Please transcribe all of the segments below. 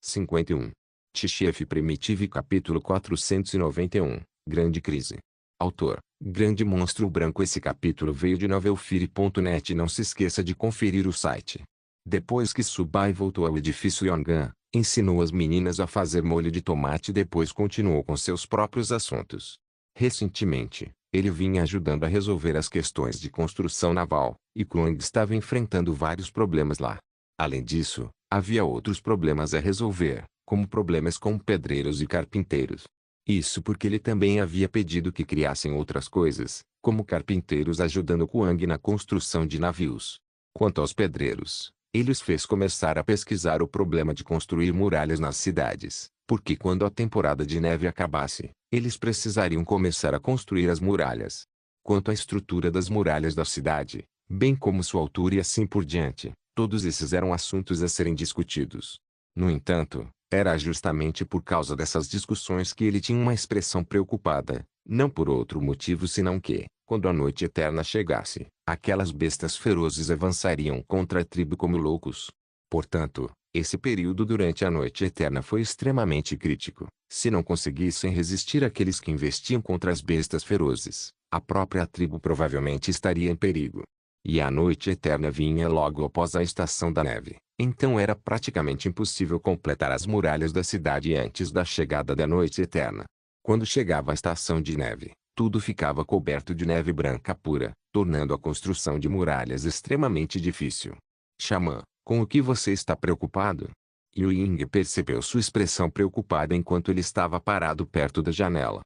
51. Tchef Primitive capítulo 491, Grande Crise. Autor, Grande Monstro Branco. Esse capítulo veio de novelfire.net. Não se esqueça de conferir o site. Depois que Subai voltou ao edifício Yongan, ensinou as meninas a fazer molho de tomate e depois continuou com seus próprios assuntos. Recentemente, ele vinha ajudando a resolver as questões de construção naval, e Kluang estava enfrentando vários problemas lá. Além disso, havia outros problemas a resolver, como problemas com pedreiros e carpinteiros. Isso porque ele também havia pedido que criassem outras coisas, como carpinteiros ajudando Kluang na construção de navios. Quanto aos pedreiros, ele os fez começar a pesquisar o problema de construir muralhas nas cidades, porque quando a temporada de neve acabasse, eles precisariam começar a construir as muralhas. Quanto à estrutura das muralhas da cidade, bem como sua altura e assim por diante, todos esses eram assuntos a serem discutidos. No entanto, era justamente por causa dessas discussões que ele tinha uma expressão preocupada, não por outro motivo senão que, quando a noite eterna chegasse, aquelas bestas ferozes avançariam contra a tribo como loucos. Portanto, esse período durante a noite eterna foi extremamente crítico. Se não conseguissem resistir àqueles que investiam contra as bestas ferozes, a própria tribo provavelmente estaria em perigo. E a noite eterna vinha logo após a estação da neve, então era praticamente impossível completar as muralhas da cidade antes da chegada da noite eterna. Quando chegava a estação de neve, tudo ficava coberto de neve branca pura, tornando a construção de muralhas extremamente difícil. Xamã, com o que você está preocupado? Yu Ying percebeu sua expressão preocupada enquanto ele estava parado perto da janela.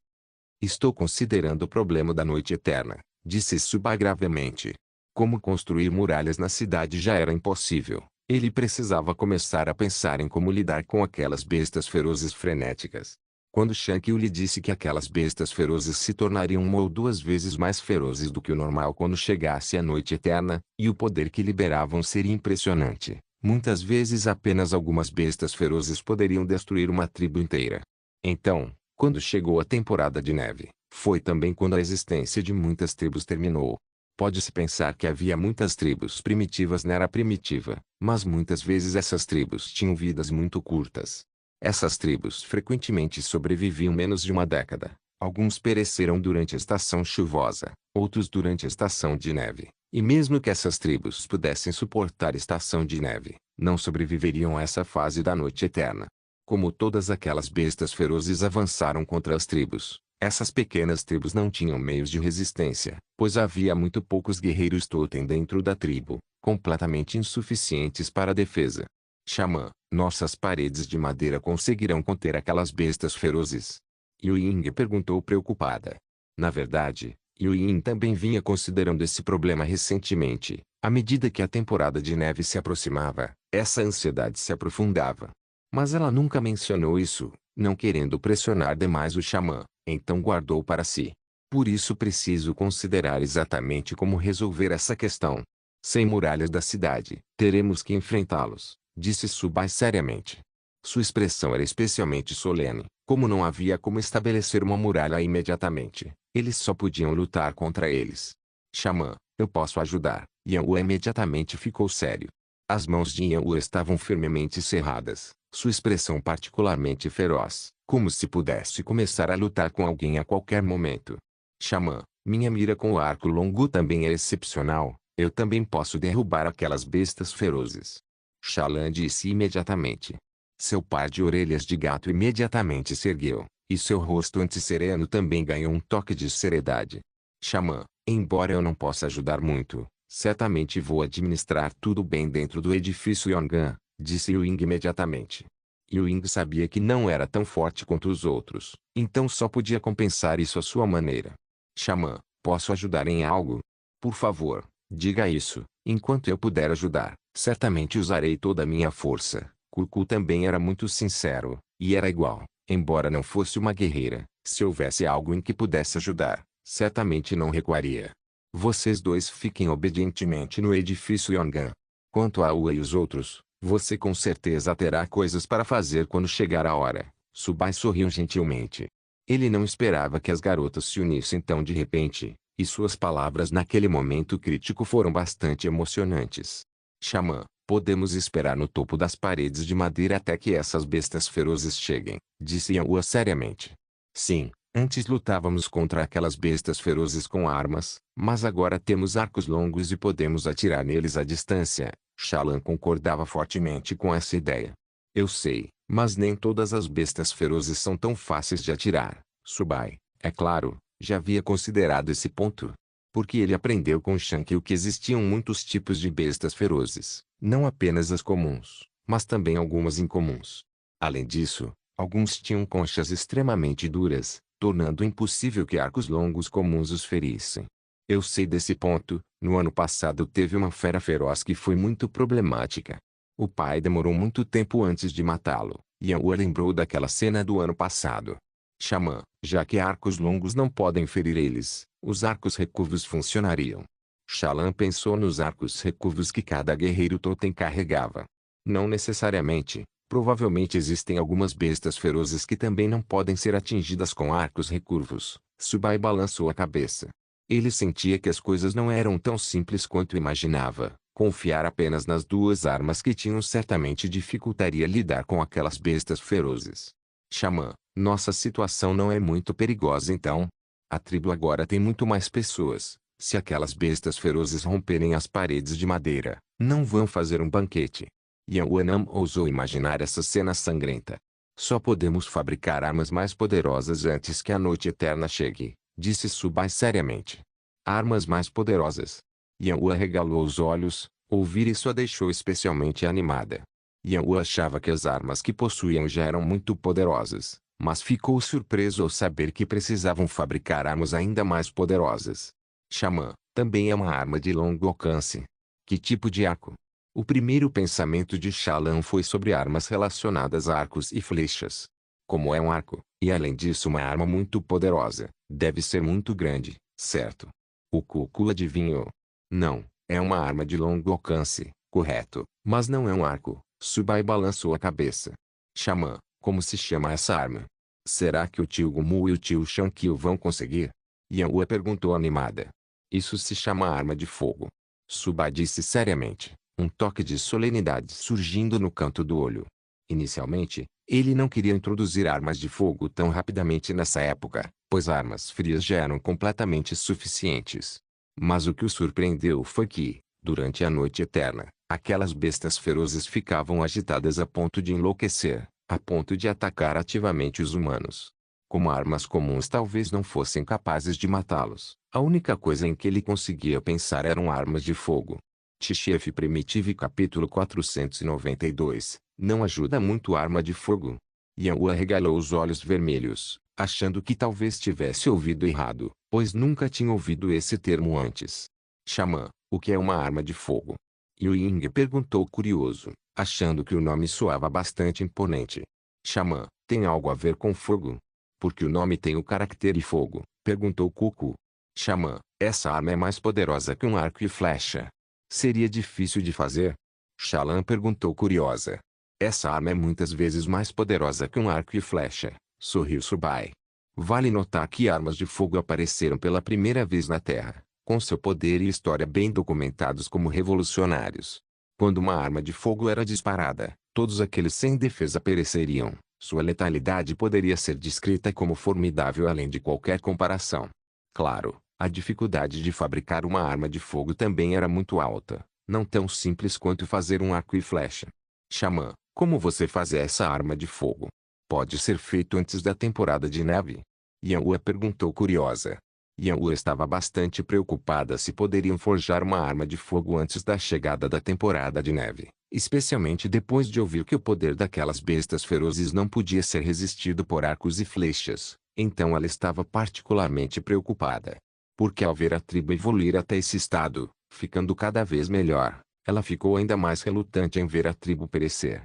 Estou considerando o problema da noite eterna, disse Suba gravemente. Como construir muralhas na cidade já era impossível, ele precisava começar a pensar em como lidar com aquelas bestas ferozes frenéticas. Quando Shankyu lhe disse que aquelas bestas ferozes se tornariam 1 ou 2 vezes mais ferozes do que o normal quando chegasse a noite eterna, e o poder que liberavam seria impressionante, muitas vezes apenas algumas bestas ferozes poderiam destruir uma tribo inteira. Então, quando chegou a temporada de neve, foi também quando a existência de muitas tribos terminou. Pode-se pensar que havia muitas tribos primitivas na era primitiva, mas muitas vezes essas tribos tinham vidas muito curtas. Essas tribos frequentemente sobreviviam menos de uma década. Alguns pereceram durante a estação chuvosa, outros durante a estação de neve. E mesmo que essas tribos pudessem suportar a estação de neve, não sobreviveriam a essa fase da noite eterna. Como todas aquelas bestas ferozes avançaram contra as tribos, essas pequenas tribos não tinham meios de resistência, pois havia muito poucos guerreiros totem dentro da tribo, completamente insuficientes para a defesa. Xamã, nossas paredes de madeira conseguirão conter aquelas bestas ferozes? Yu Ying perguntou preocupada. Na verdade, Yu Ying também vinha considerando esse problema recentemente. À medida que a temporada de neve se aproximava, essa ansiedade se aprofundava. Mas ela nunca mencionou isso, não querendo pressionar demais o xamã, então guardou para si. Por isso preciso considerar exatamente como resolver essa questão. Sem muralhas da cidade, teremos que enfrentá-los, disse Subai seriamente. Sua expressão era especialmente solene, como não havia como estabelecer uma muralha imediatamente, eles só podiam lutar contra eles. Xamã, eu posso ajudar. Yan Wu imediatamente ficou sério. As mãos de Yan Wu estavam firmemente cerradas, sua expressão particularmente feroz, como se pudesse começar a lutar com alguém a qualquer momento. Xamã, minha mira com o arco longo também é excepcional, eu também posso derrubar aquelas bestas ferozes. Xalan disse imediatamente. Seu par de orelhas de gato imediatamente se ergueu, e seu rosto antissereno também ganhou um toque de seriedade. Xamã, embora eu não possa ajudar muito, certamente vou administrar tudo bem dentro do edifício Yongan, disse Yu Ying imediatamente. Yu Ying sabia que não era tão forte quanto os outros, então só podia compensar isso à sua maneira. Xamã, posso ajudar em algo? Por favor, diga isso, enquanto eu puder ajudar, certamente usarei toda a minha força. Cucu também era muito sincero, e era igual, embora não fosse uma guerreira, se houvesse algo em que pudesse ajudar, certamente não recuaria. Vocês dois fiquem obedientemente no edifício Yongan. Quanto a Ua e os outros, você com certeza terá coisas para fazer quando chegar a hora. Subai sorriu gentilmente. Ele não esperava que as garotas se unissem tão de repente, e suas palavras naquele momento crítico foram bastante emocionantes. Xamã, Podemos esperar no topo das paredes de madeira até que essas bestas ferozes cheguem, disse Yanhua seriamente. Sim, antes lutávamos contra aquelas bestas ferozes com armas, mas agora temos arcos longos e podemos atirar neles à distância. Shallan concordava fortemente com essa ideia. Eu sei, mas nem todas as bestas ferozes são tão fáceis de atirar. Subai, é claro, já havia considerado esse ponto. Porque ele aprendeu com Shankyu que existiam muitos tipos de bestas ferozes, não apenas as comuns, mas também algumas incomuns. Além disso, alguns tinham conchas extremamente duras, tornando impossível que arcos longos comuns os ferissem. Eu sei desse ponto. No ano passado teve uma fera feroz que foi muito problemática. O pai demorou muito tempo antes de matá-lo, e Yanhua lembrou daquela cena do ano passado. Xamã, já que arcos longos não podem ferir eles, os arcos recurvos funcionariam. Shallan pensou nos arcos recurvos que cada guerreiro totem carregava. Não necessariamente, provavelmente existem algumas bestas ferozes que também não podem ser atingidas com arcos recurvos. Subai balançou a cabeça. Ele sentia que as coisas não eram tão simples quanto imaginava. Confiar apenas nas duas armas que tinham certamente dificultaria lidar com aquelas bestas ferozes. Xamã, nossa situação não é muito perigosa então. A tribo agora tem muito mais pessoas. Se aquelas bestas ferozes romperem as paredes de madeira, não vão fazer um banquete. Yanhua não ousou imaginar essa cena sangrenta. Só podemos fabricar armas mais poderosas antes que a noite eterna chegue, disse Subai seriamente. Armas mais poderosas. Yanhua regalou os olhos. Ouvir isso a deixou especialmente animada. Yanhua achava que as armas que possuíam já eram muito poderosas, mas ficou surpreso ao saber que precisavam fabricar armas ainda mais poderosas. Xamã, também é uma arma de longo alcance. Que tipo de arco? O primeiro pensamento de Shallan foi sobre armas relacionadas a arcos e flechas. Como é um arco, e além disso uma arma muito poderosa, deve ser muito grande, certo? O Cuco adivinhou. Não, é uma arma de longo alcance, correto, mas não é um arco. Subai balançou a cabeça. Xamã, como se chama essa arma? Será que o tio Gumu e o tio Shankyu vão conseguir? Yanhua perguntou animada. Isso se chama arma de fogo. Subai disse seriamente, um toque de solenidade surgindo no canto do olho. Inicialmente, ele não queria introduzir armas de fogo tão rapidamente nessa época, pois armas frias já eram completamente suficientes. Mas o que o surpreendeu foi que, durante a noite eterna, aquelas bestas ferozes ficavam agitadas a ponto de enlouquecer, a ponto de atacar ativamente os humanos. Como armas comuns talvez não fossem capazes de matá-los, a única coisa em que ele conseguia pensar eram armas de fogo. Tchef Primitive capítulo 492, não ajuda muito arma de fogo. Yanhua regalou os olhos vermelhos, achando que talvez tivesse ouvido errado, pois nunca tinha ouvido esse termo antes. Xamã, o que é uma arma de fogo? Yu Ying perguntou curioso, achando que o nome soava bastante imponente. Xamã, tem algo a ver com fogo? Porque o nome tem o caractere fogo, perguntou Cuco. Xamã, essa arma é mais poderosa que um arco e flecha. Seria difícil de fazer? Shallan perguntou curiosa. Essa arma é muitas vezes mais poderosa que um arco e flecha, sorriu Subai. Vale notar que armas de fogo apareceram pela primeira vez na Terra, com seu poder e história bem documentados como revolucionários. Quando uma arma de fogo era disparada, todos aqueles sem defesa pereceriam. Sua letalidade poderia ser descrita como formidável além de qualquer comparação. Claro, a dificuldade de fabricar uma arma de fogo também era muito alta, não tão simples quanto fazer um arco e flecha. Xamã, como você faz essa arma de fogo? Pode ser feito antes da temporada de neve? Yanhua perguntou curiosa. Yanhua estava bastante preocupada se poderiam forjar uma arma de fogo antes da chegada da temporada de neve, especialmente depois de ouvir que o poder daquelas bestas ferozes não podia ser resistido por arcos e flechas. Então ela estava particularmente preocupada. Porque ao ver a tribo evoluir até esse estado, ficando cada vez melhor, ela ficou ainda mais relutante em ver a tribo perecer.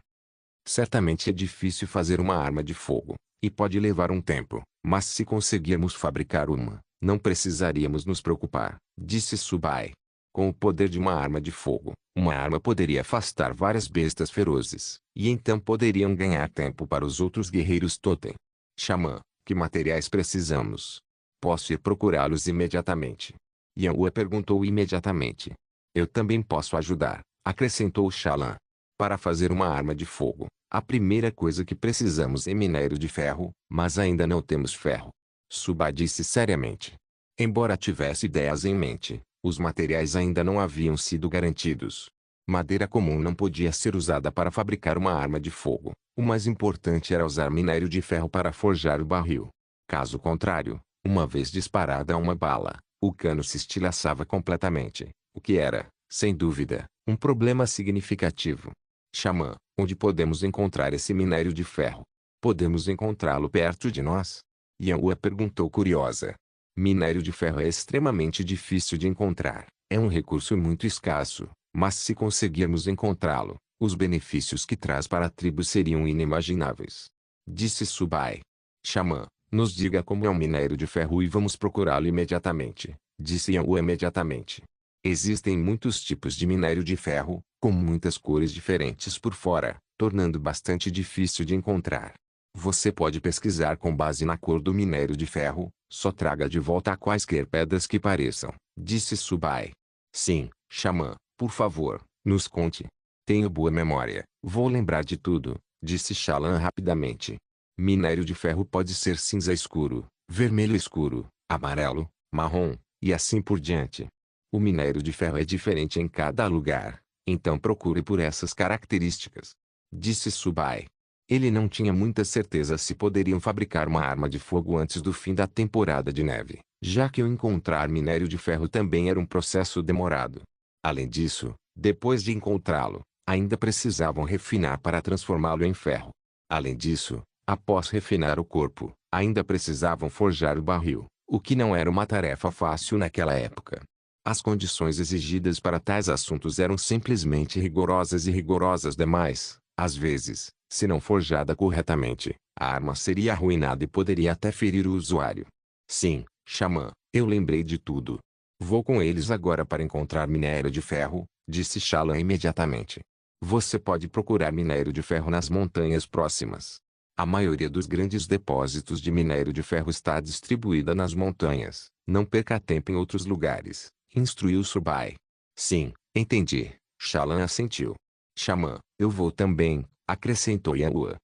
Certamente é difícil fazer uma arma de fogo, e pode levar um tempo, mas se conseguirmos fabricar uma, não precisaríamos nos preocupar, disse Subai. Com o poder de uma arma de fogo, uma arma poderia afastar várias bestas ferozes, e então poderiam ganhar tempo para os outros guerreiros totem. Xamã, que materiais precisamos? Posso ir procurá-los imediatamente? Yanhua perguntou imediatamente. Eu também posso ajudar, acrescentou Shallan. Para fazer uma arma de fogo, a primeira coisa que precisamos é minério de ferro, mas ainda não temos ferro. Subai disse seriamente. Embora tivesse ideias em mente, os materiais ainda não haviam sido garantidos. Madeira comum não podia ser usada para fabricar uma arma de fogo. O mais importante era usar minério de ferro para forjar o barril. Caso contrário, uma vez disparada uma bala, o cano se estilhaçava completamente, o que era, sem dúvida, um problema significativo. Xamã, onde podemos encontrar esse minério de ferro? Podemos encontrá-lo perto de nós? Yanhua perguntou curiosa. Minério de ferro é extremamente difícil de encontrar. É um recurso muito escasso, mas se conseguirmos encontrá-lo, os benefícios que traz para a tribo seriam inimagináveis. Disse Subai. Xamã, nos diga como é um minério de ferro e vamos procurá-lo imediatamente, disse Yanhua imediatamente. Existem muitos tipos de minério de ferro, com muitas cores diferentes por fora, tornando bastante difícil de encontrar. Você pode pesquisar com base na cor do minério de ferro, só traga de volta quaisquer pedras que pareçam, disse Subai. Sim, Xamã, por favor, nos conte. Tenho boa memória, vou lembrar de tudo, disse Shallan rapidamente. Minério de ferro pode ser cinza escuro, vermelho escuro, amarelo, marrom, e assim por diante. O minério de ferro é diferente em cada lugar, então procure por essas características. Disse Subai. Ele não tinha muita certeza se poderiam fabricar uma arma de fogo antes do fim da temporada de neve, já que o encontrar minério de ferro também era um processo demorado. Além disso, depois de encontrá-lo, ainda precisavam refinar para transformá-lo em ferro. Além disso, após refinar o corpo, ainda precisavam forjar o barril, o que não era uma tarefa fácil naquela época. As condições exigidas para tais assuntos eram simplesmente rigorosas e rigorosas demais. Às vezes, se não forjada corretamente, a arma seria arruinada e poderia até ferir o usuário. Sim, Xamã, eu lembrei de tudo. Vou com eles agora para encontrar minério de ferro, disse Shallan imediatamente. Você pode procurar minério de ferro nas montanhas próximas. A maioria dos grandes depósitos de minério de ferro está distribuída nas montanhas. Não perca tempo em outros lugares, instruiu Subai. Sim, entendi. Shallan assentiu. Xamã, eu vou também, acrescentou Yanhua.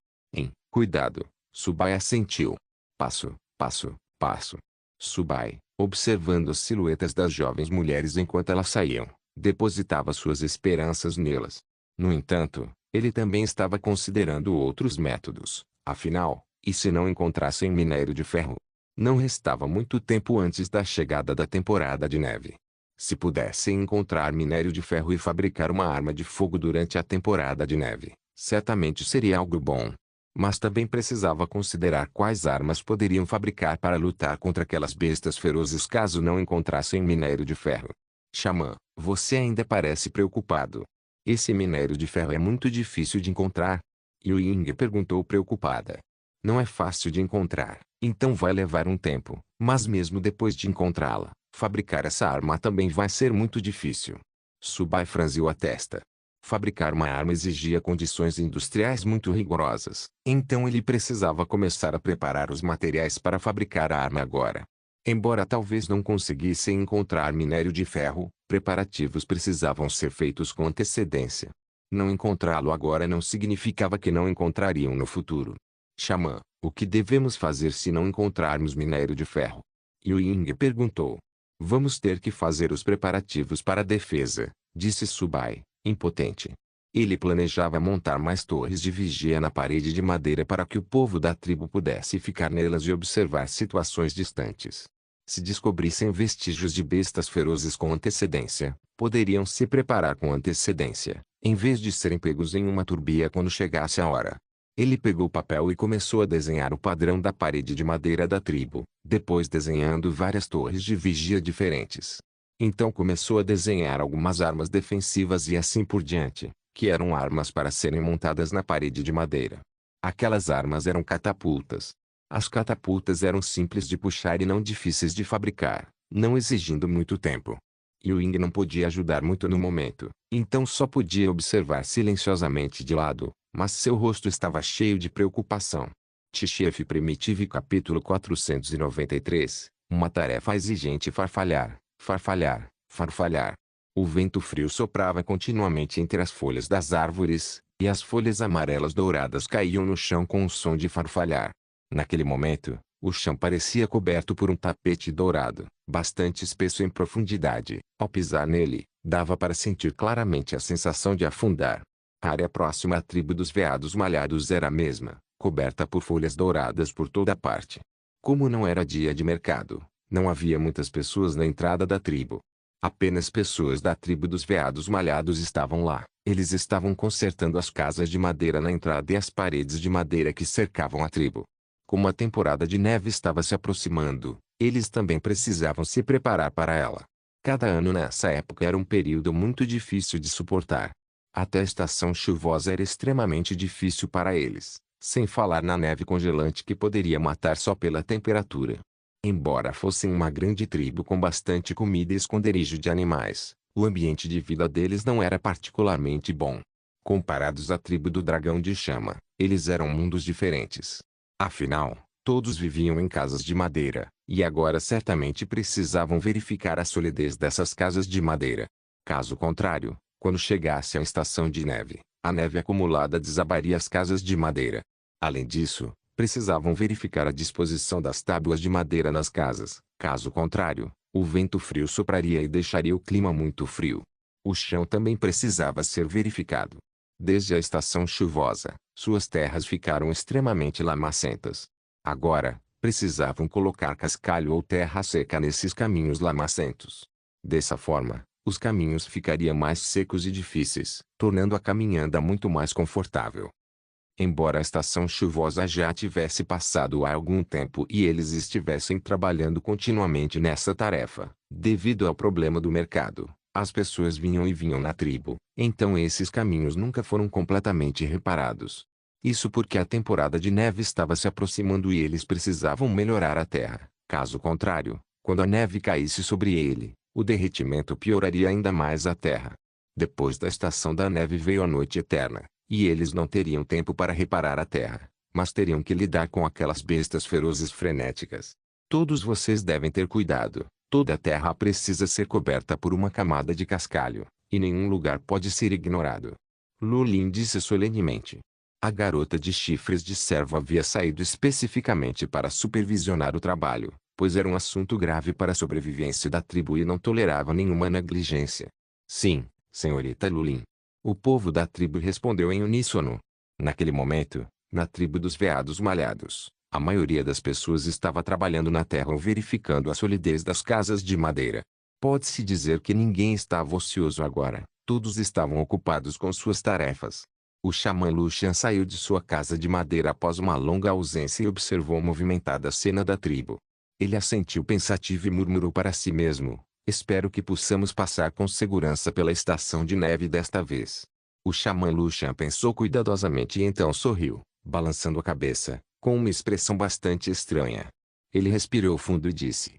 Cuidado, Subai assentiu. Passo, passo, passo. Subai, observando as silhuetas das jovens mulheres enquanto elas saíam, depositava suas esperanças nelas. No entanto, ele também estava considerando outros métodos. Afinal, e se não encontrassem minério de ferro? Não restava muito tempo antes da chegada da temporada de neve. Se pudessem encontrar minério de ferro e fabricar uma arma de fogo durante a temporada de neve, certamente seria algo bom. Mas também precisava considerar quais armas poderiam fabricar para lutar contra aquelas bestas ferozes caso não encontrassem minério de ferro. Xamã, você ainda parece preocupado. Esse minério de ferro é muito difícil de encontrar? Yu Ying perguntou preocupada. Não é fácil de encontrar, então vai levar um tempo, mas mesmo depois de encontrá-la, fabricar essa arma também vai ser muito difícil. Subai franziu a testa. Fabricar uma arma exigia condições industriais muito rigorosas, então ele precisava começar a preparar os materiais para fabricar a arma agora. Embora talvez não conseguissem encontrar minério de ferro, preparativos precisavam ser feitos com antecedência. Não encontrá-lo agora não significava que não encontrariam no futuro. Xamã, o que devemos fazer se não encontrarmos minério de ferro? Yu Ying perguntou. Vamos ter que fazer os preparativos para a defesa, disse Subai, impotente. Ele planejava montar mais torres de vigia na parede de madeira para que o povo da tribo pudesse ficar nelas e observar situações distantes. Se descobrissem vestígios de bestas ferozes com antecedência, poderiam se preparar com antecedência, em vez de serem pegos em uma turbia quando chegasse a hora. Ele pegou o papel e começou a desenhar o padrão da parede de madeira da tribo, depois desenhando várias torres de vigia diferentes. Então começou a desenhar algumas armas defensivas e assim por diante, que eram armas para serem montadas na parede de madeira. Aquelas armas eram catapultas. As catapultas eram simples de puxar e não difíceis de fabricar, não exigindo muito tempo. Yu Ying não podia ajudar muito no momento, então só podia observar silenciosamente de lado, mas seu rosto estava cheio de preocupação. Tchef Primitive capítulo 493, uma tarefa exigente farfalhar, farfalhar, farfalhar. O vento frio soprava continuamente entre as folhas das árvores, e as folhas amarelas douradas caíam no chão com um som de farfalhar. Naquele momento, o chão parecia coberto por um tapete dourado, bastante espesso em profundidade. Ao pisar nele, dava para sentir claramente a sensação de afundar. A área próxima à tribo dos veados malhados era a mesma, coberta por folhas douradas por toda parte. Como não era dia de mercado, não havia muitas pessoas na entrada da tribo. Apenas pessoas da tribo dos veados malhados estavam lá. Eles estavam consertando as casas de madeira na entrada e as paredes de madeira que cercavam a tribo. Como a temporada de neve estava se aproximando, eles também precisavam se preparar para ela. Cada ano nessa época era um período muito difícil de suportar. Até a estação chuvosa era extremamente difícil para eles, sem falar na neve congelante que poderia matar só pela temperatura. Embora fossem uma grande tribo com bastante comida e esconderijo de animais, o ambiente de vida deles não era particularmente bom. Comparados à tribo do dragão de chama, eles eram mundos diferentes. Afinal, todos viviam em casas de madeira, e agora certamente precisavam verificar a solidez dessas casas de madeira. Caso contrário, quando chegasse a estação de neve, a neve acumulada desabaria as casas de madeira. Além disso, precisavam verificar a disposição das tábuas de madeira nas casas. Caso contrário, o vento frio sopraria e deixaria o clima muito frio. O chão também precisava ser verificado. Desde a estação chuvosa, suas terras ficaram extremamente lamacentas. Agora, precisavam colocar cascalho ou terra seca nesses caminhos lamacentos. Dessa forma, os caminhos ficariam mais secos e difíceis, tornando a caminhada muito mais confortável. Embora a estação chuvosa já tivesse passado há algum tempo e eles estivessem trabalhando continuamente nessa tarefa, devido ao problema do mercado, as pessoas vinham e vinham na tribo, então esses caminhos nunca foram completamente reparados. Isso porque a temporada de neve estava se aproximando e eles precisavam melhorar a terra. Caso contrário, quando a neve caísse sobre ele, o derretimento pioraria ainda mais a terra. Depois da estação da neve veio a noite eterna, e eles não teriam tempo para reparar a terra, mas teriam que lidar com aquelas bestas ferozes frenéticas. Todos vocês devem ter cuidado. Toda a terra precisa ser coberta por uma camada de cascalho, e nenhum lugar pode ser ignorado. Lulin disse solenemente. A garota de chifres de servo havia saído especificamente para supervisionar o trabalho, pois era um assunto grave para a sobrevivência da tribo e não tolerava nenhuma negligência. Sim, senhorita Lulin. O povo da tribo respondeu em uníssono. Naquele momento, na tribo dos veados malhados, a maioria das pessoas estava trabalhando na terra ou verificando a solidez das casas de madeira. Pode-se dizer que ninguém estava ocioso agora, todos estavam ocupados com suas tarefas. O xamã Lucian saiu de sua casa de madeira após uma longa ausência e observou a movimentada cena da tribo. Ele assentiu pensativo e murmurou para si mesmo, espero que possamos passar com segurança pela estação de neve desta vez. O xamã Lucian pensou cuidadosamente e então sorriu, balançando a cabeça, com uma expressão bastante estranha. Ele respirou fundo e disse,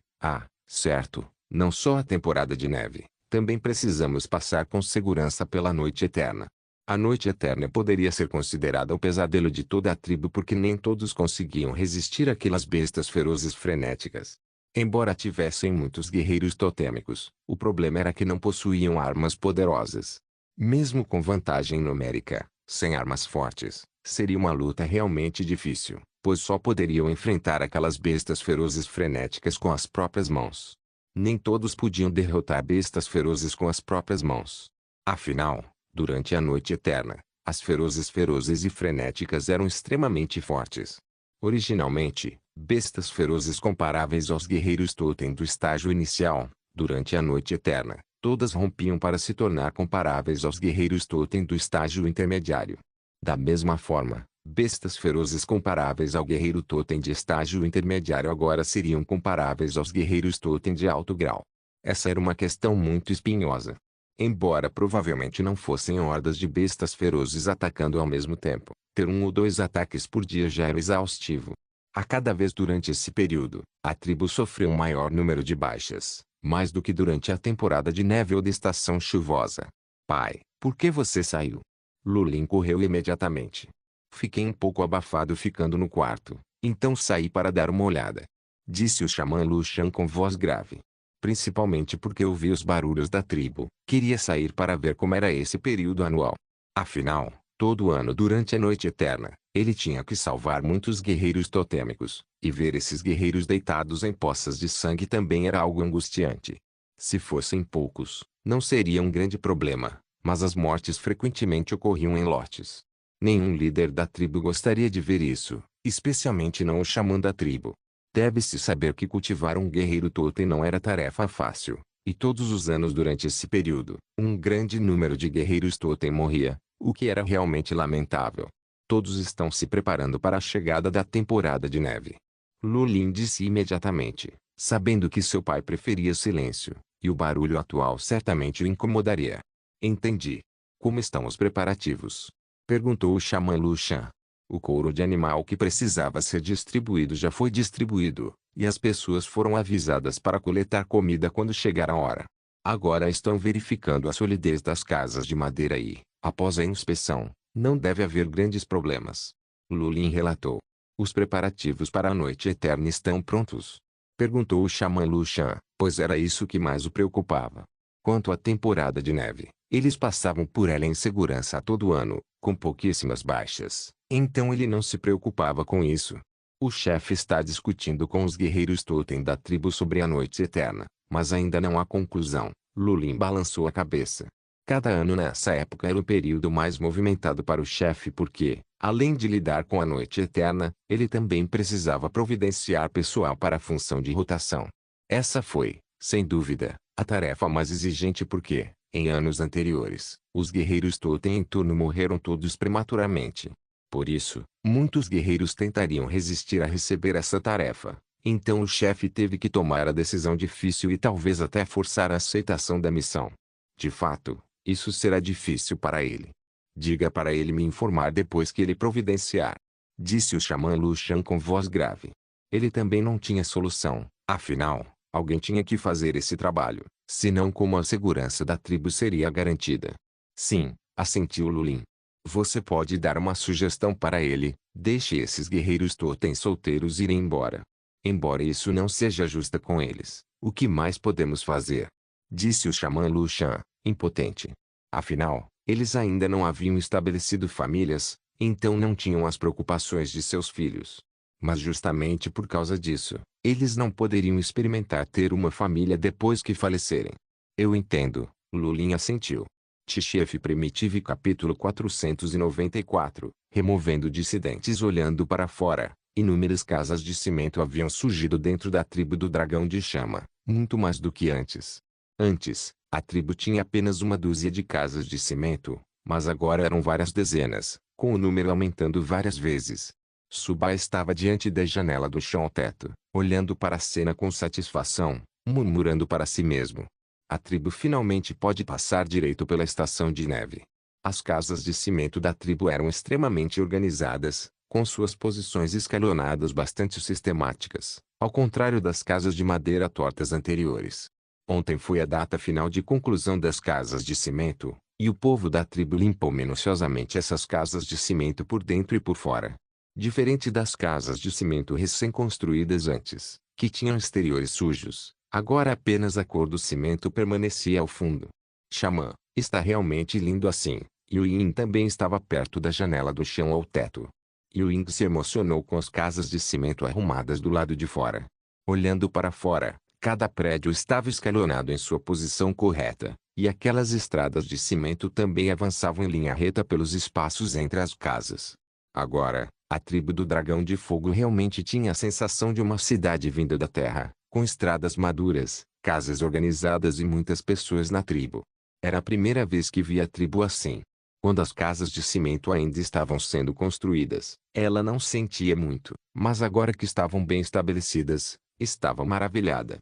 certo, não só a temporada de neve, também precisamos passar com segurança pela noite eterna. A noite eterna poderia ser considerada o pesadelo de toda a tribo porque nem todos conseguiam resistir àquelas bestas ferozes frenéticas. Embora tivessem muitos guerreiros totêmicos, o problema era que não possuíam armas poderosas. Mesmo com vantagem numérica, sem armas fortes, seria uma luta realmente difícil, pois só poderiam enfrentar aquelas bestas ferozes frenéticas com as próprias mãos. Nem todos podiam derrotar bestas ferozes com as próprias mãos. Afinal, durante a noite eterna, as ferozes e frenéticas eram extremamente fortes. Originalmente, bestas ferozes comparáveis aos guerreiros totem do estágio inicial, durante a noite eterna, todas rompiam para se tornar comparáveis aos guerreiros totem do estágio intermediário. Da mesma forma, bestas ferozes comparáveis ao guerreiro totem de estágio intermediário agora seriam comparáveis aos guerreiros totem de alto grau. Essa era uma questão muito espinhosa. Embora provavelmente não fossem hordas de bestas ferozes atacando ao mesmo tempo, ter 1 ou 2 ataques por dia já era exaustivo. A cada vez durante esse período, a tribo sofreu um maior número de baixas, mais do que durante a temporada de neve ou da estação chuvosa. Pai, por que você saiu? Lulin correu imediatamente. Fiquei um pouco abafado ficando no quarto, então saí para dar uma olhada. Disse o xamã Lucian com voz grave. principalmente porque ouvia os barulhos da tribo. Queria sair para ver como era esse período anual. Afinal, todo ano durante a noite eterna, ele tinha que salvar muitos guerreiros totêmicos, e ver esses guerreiros deitados em poças de sangue também era algo angustiante. Se fossem poucos, não seria um grande problema, mas as mortes frequentemente ocorriam em lotes. Nenhum líder da tribo gostaria de ver isso, especialmente não o xamã da tribo. Deve-se saber que cultivar um guerreiro totem não era tarefa fácil, e todos os anos durante esse período, um grande número de guerreiros totem morria, o que era realmente lamentável. Todos estão se preparando para a chegada da temporada de neve. Lulin disse imediatamente, sabendo que seu pai preferia silêncio, e o barulho atual certamente o incomodaria. Entendi. Como estão os preparativos? Perguntou o xamã Luxan. O couro de animal que precisava ser distribuído já foi distribuído, e as pessoas foram avisadas para coletar comida quando chegar a hora. Agora estão verificando a solidez das casas de madeira e, após a inspeção, não deve haver grandes problemas. Lulin relatou. Os preparativos para a noite eterna estão prontos? Perguntou o xamã Luxan, pois era isso que mais o preocupava. Quanto à temporada de neve, eles passavam por ela em segurança todo ano, com pouquíssimas baixas, então ele não se preocupava com isso. O chefe está discutindo com os guerreiros totem da tribo sobre a noite eterna, mas ainda não há conclusão. Lulin balançou a cabeça. Cada ano nessa época era o período mais movimentado para o chefe porque, além de lidar com a noite eterna, ele também precisava providenciar pessoal para a função de rotação. Essa foi, sem dúvida, a tarefa mais exigente porque, em anos anteriores, os guerreiros totem em turno morreram todos prematuramente. Por isso, muitos guerreiros tentariam resistir a receber essa tarefa. Então o chefe teve que tomar a decisão difícil e talvez até forçar a aceitação da missão. De fato, isso será difícil para ele. Diga para ele me informar depois que ele providenciar. Disse o xamã Luxan com voz grave. Ele também não tinha solução, afinal, alguém tinha que fazer esse trabalho, senão como a segurança da tribo seria garantida. Sim, assentiu Lulin. Você pode dar uma sugestão para ele, deixe esses guerreiros totem solteiros irem embora. Embora isso não seja justa com eles, o que mais podemos fazer? Disse o xamã Luxan, impotente. Afinal, eles ainda não haviam estabelecido famílias, então não tinham as preocupações de seus filhos. Mas justamente por causa disso, eles não poderiam experimentar ter uma família depois que falecerem. Eu entendo, Lulin assentiu. Tchef Primitive capítulo 494, removendo dissidentes olhando para fora. Inúmeras casas de cimento haviam surgido dentro da tribo do Dragão de Chama, muito mais do que antes. Antes, a tribo tinha apenas uma dúzia de casas de cimento, mas agora eram várias dezenas, com o número aumentando várias vezes. Suba estava diante da janela do chão ao teto, olhando para a cena com satisfação, murmurando para si mesmo. A tribo finalmente pode passar direito pela estação de neve. As casas de cimento da tribo eram extremamente organizadas, com suas posições escalonadas bastante sistemáticas, ao contrário das casas de madeira tortas anteriores. Ontem foi a data final de conclusão das casas de cimento, e o povo da tribo limpou minuciosamente essas casas de cimento por dentro e por fora. Diferente das casas de cimento recém-construídas antes, que tinham exteriores sujos, agora apenas a cor do cimento permanecia ao fundo. Xamã, está realmente lindo assim. Yuin também estava perto da janela do chão ao teto. Yuin se emocionou com as casas de cimento arrumadas do lado de fora. Olhando para fora, cada prédio estava escalonado em sua posição correta, e aquelas estradas de cimento também avançavam em linha reta pelos espaços entre as casas. Agora, a tribo do Dragão de Fogo realmente tinha a sensação de uma cidade vinda da terra, com estradas maduras, casas organizadas e muitas pessoas na tribo. Era a primeira vez que via a tribo assim. Quando as casas de cimento ainda estavam sendo construídas, ela não sentia muito, mas agora que estavam bem estabelecidas, estava maravilhada.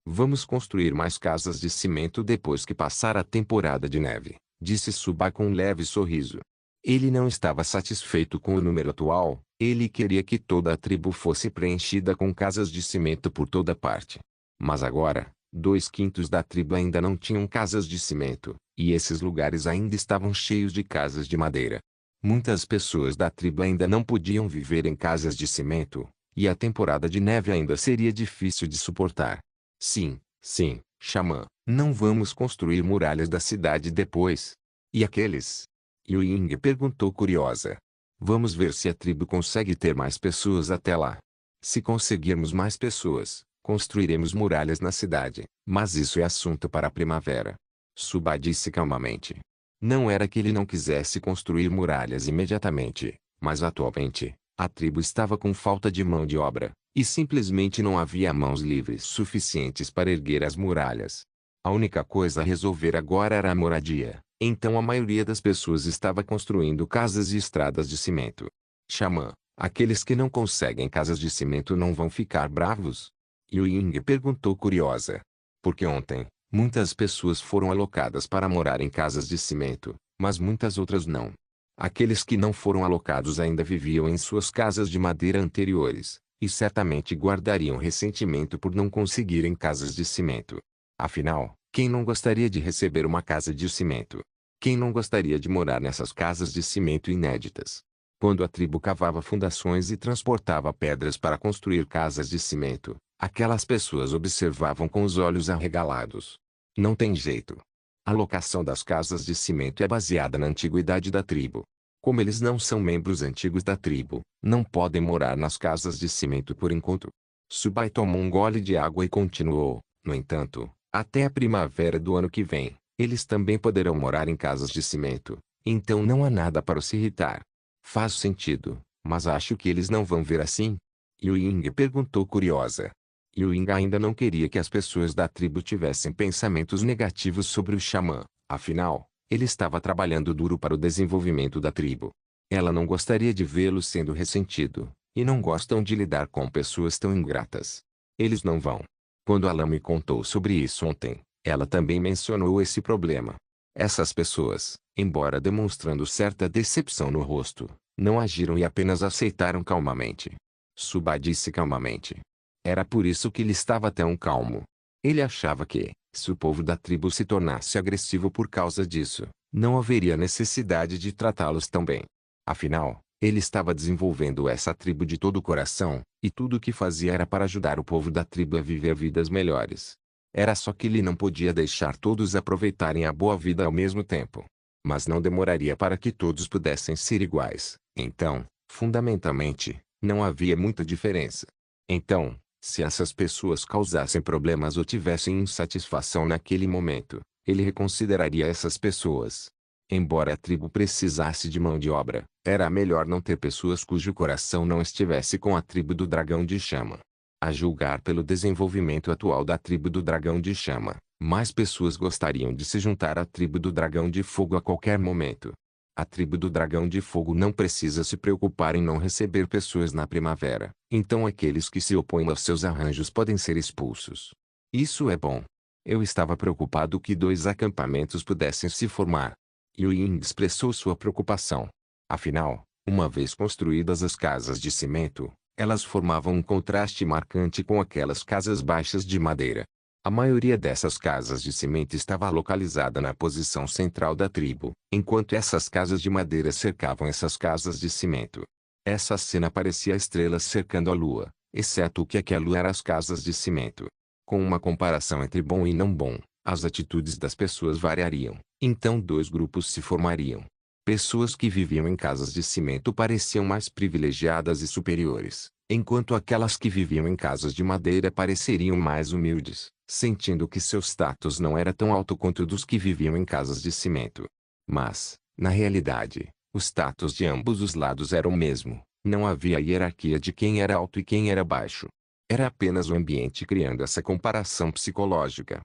Vamos construir mais casas de cimento depois que passar a temporada de neve, disse Suba com um leve sorriso. Ele não estava satisfeito com o número atual, ele queria que toda a tribo fosse preenchida com casas de cimento por toda parte. Mas agora, 2/5 da tribo ainda não tinham casas de cimento, e esses lugares ainda estavam cheios de casas de madeira. Muitas pessoas da tribo ainda não podiam viver em casas de cimento, e a temporada de neve ainda seria difícil de suportar. Sim, Sim, xamã, não vamos construir muralhas da cidade depois. E aqueles? Yu Ying perguntou curiosa. Vamos ver se a tribo consegue ter mais pessoas até lá. Se conseguirmos mais pessoas, construiremos muralhas na cidade, mas isso é assunto para a primavera. Suba disse calmamente. Não era que ele não quisesse construir muralhas imediatamente, mas atualmente, a tribo estava com falta de mão de obra, e simplesmente não havia mãos livres suficientes para erguer as muralhas. A única coisa a resolver agora era a moradia, então a maioria das pessoas estava construindo casas e estradas de cimento. Xamã, aqueles que não conseguem casas de cimento não vão ficar bravos? Yu Ying perguntou curiosa. Porque ontem, muitas pessoas foram alocadas para morar em casas de cimento, mas muitas outras não. Aqueles que não foram alocados ainda viviam em suas casas de madeira anteriores, e certamente guardariam ressentimento por não conseguirem casas de cimento. Afinal, quem não gostaria de receber uma casa de cimento? Quem não gostaria de morar nessas casas de cimento inéditas? Quando a tribo cavava fundações e transportava pedras para construir casas de cimento, aquelas pessoas observavam com os olhos arregalados. Não tem jeito. A locação das casas de cimento é baseada na antiguidade da tribo. Como eles não são membros antigos da tribo, não podem morar nas casas de cimento por enquanto. Subai tomou um gole de água e continuou. No entanto, até a primavera do ano que vem, eles também poderão morar em casas de cimento, então não há nada para se irritar. Faz sentido, mas acho que eles não vão ver assim? Yu Ying perguntou curiosa. Yu Ying ainda não queria que as pessoas da tribo tivessem pensamentos negativos sobre o xamã, afinal, ele estava trabalhando duro para o desenvolvimento da tribo. Ela não gostaria de vê-lo sendo ressentido, e não gostam de lidar com pessoas tão ingratas. Eles não vão. Quando Alan me contou sobre isso ontem, ela também mencionou esse problema. Essas pessoas, embora demonstrando certa decepção no rosto, não agiram e apenas aceitaram calmamente. Suba disse calmamente. Era por isso que ele estava tão calmo. Ele achava que, se o povo da tribo se tornasse agressivo por causa disso, não haveria necessidade de tratá-los tão bem. Afinal, ele estava desenvolvendo essa tribo de todo o coração, e tudo o que fazia era para ajudar o povo da tribo a viver vidas melhores. Era só que ele não podia deixar todos aproveitarem a boa vida ao mesmo tempo. Mas não demoraria para que todos pudessem ser iguais. Então, fundamentalmente, não havia muita diferença. Então, se essas pessoas causassem problemas ou tivessem insatisfação naquele momento, ele reconsideraria essas pessoas. Embora a tribo precisasse de mão de obra, era melhor não ter pessoas cujo coração não estivesse com a tribo do Dragão de Chama. A julgar pelo desenvolvimento atual da tribo do Dragão de Chama, mais pessoas gostariam de se juntar à tribo do Dragão de Fogo a qualquer momento. A tribo do Dragão de Fogo não precisa se preocupar em não receber pessoas na primavera, então aqueles que se opõem aos seus arranjos podem ser expulsos. Isso é bom. Eu estava preocupado que 2 acampamentos pudessem se formar. Yu Ying expressou sua preocupação. Afinal, uma vez construídas as casas de cimento, elas formavam um contraste marcante com aquelas casas baixas de madeira. A maioria dessas casas de cimento estava localizada na posição central da tribo, enquanto essas casas de madeira cercavam essas casas de cimento. Essa cena parecia estrelas cercando a lua, exceto que a lua era as casas de cimento. Com uma comparação entre bom e não bom, as atitudes das pessoas variariam, então 2 grupos se formariam. Pessoas que viviam em casas de cimento pareciam mais privilegiadas e superiores, enquanto aquelas que viviam em casas de madeira pareceriam mais humildes, sentindo que seu status não era tão alto quanto o dos que viviam em casas de cimento. Mas, na realidade, o status de ambos os lados era o mesmo, não havia hierarquia de quem era alto e quem era baixo. Era apenas o ambiente criando essa comparação psicológica.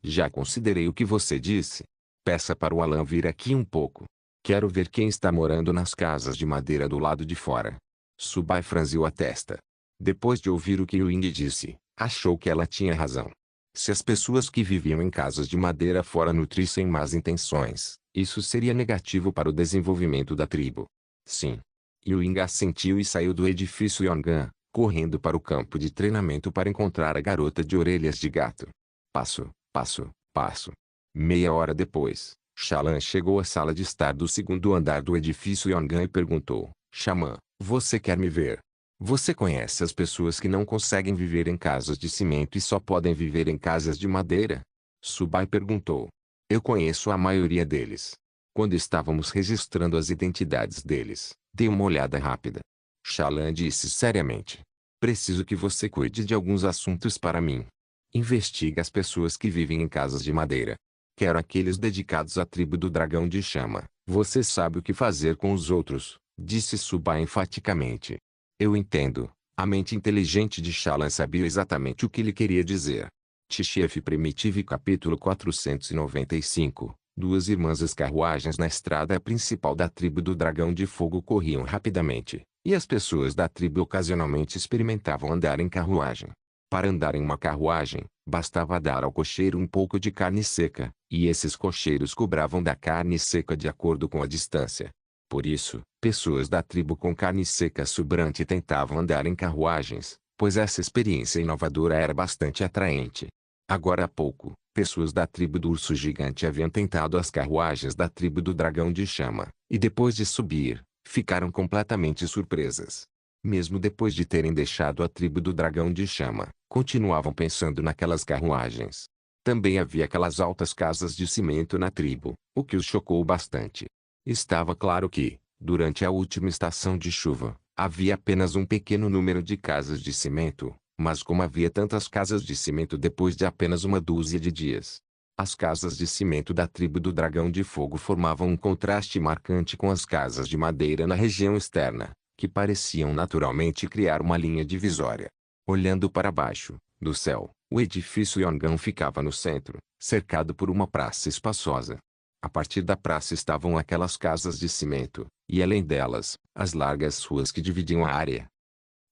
Já considerei o que você disse. Peça para o Alan vir aqui um pouco. Quero ver quem está morando nas casas de madeira do lado de fora. Subai franziu a testa. Depois de ouvir o que Yu Ying disse, achou que ela tinha razão. Se as pessoas que viviam em casas de madeira fora nutrissem más intenções, isso seria negativo para o desenvolvimento da tribo. Sim. Yu Ying assentiu e saiu do edifício Yongan, correndo para o campo de treinamento para encontrar a garota de orelhas de gato. Passo, passo, passo. Meia hora depois, Xalan chegou à sala de estar do 2º andar do edifício Yongan e perguntou: Xamã, você quer me ver? Você conhece as pessoas que não conseguem viver em casas de cimento e só podem viver em casas de madeira? Subai perguntou. Eu conheço a maioria deles. Quando estávamos registrando as identidades deles, dei uma olhada rápida. Shallan disse seriamente. Preciso que você cuide de alguns assuntos para mim. Investigue as pessoas que vivem em casas de madeira. Quero aqueles dedicados à tribo do dragão de chama. Você sabe o que fazer com os outros, disse Subai enfaticamente. Eu entendo. A mente inteligente de Shallan sabia exatamente o que ele queria dizer. Tchef Primitive capítulo 495. Duas irmãs carruagens na estrada principal da tribo do Dragão de Fogo corriam rapidamente, e as pessoas da tribo ocasionalmente experimentavam andar em carruagem. Para andar em uma carruagem, bastava dar ao cocheiro um pouco de carne seca, e esses cocheiros cobravam da carne seca de acordo com a distância. Por isso, pessoas da tribo com carne seca sobrante tentavam andar em carruagens, pois essa experiência inovadora era bastante atraente. Agora há pouco, pessoas da tribo do urso gigante haviam tentado as carruagens da tribo do dragão de chama, e depois de subir, ficaram completamente surpresas. Mesmo depois de terem deixado a tribo do dragão de chama, continuavam pensando naquelas carruagens. Também havia aquelas altas casas de cimento na tribo, o que os chocou bastante. Estava claro que, durante a última estação de chuva, havia apenas um pequeno número de casas de cimento, mas como havia tantas casas de cimento depois de apenas uma dúzia de dias? As casas de cimento da tribo do Dragão de Fogo formavam um contraste marcante com as casas de madeira na região externa, que pareciam naturalmente criar uma linha divisória. Olhando para baixo, do céu, o edifício Yongan ficava no centro, cercado por uma praça espaçosa. A partir da praça estavam aquelas casas de cimento, e além delas, as largas ruas que dividiam a área.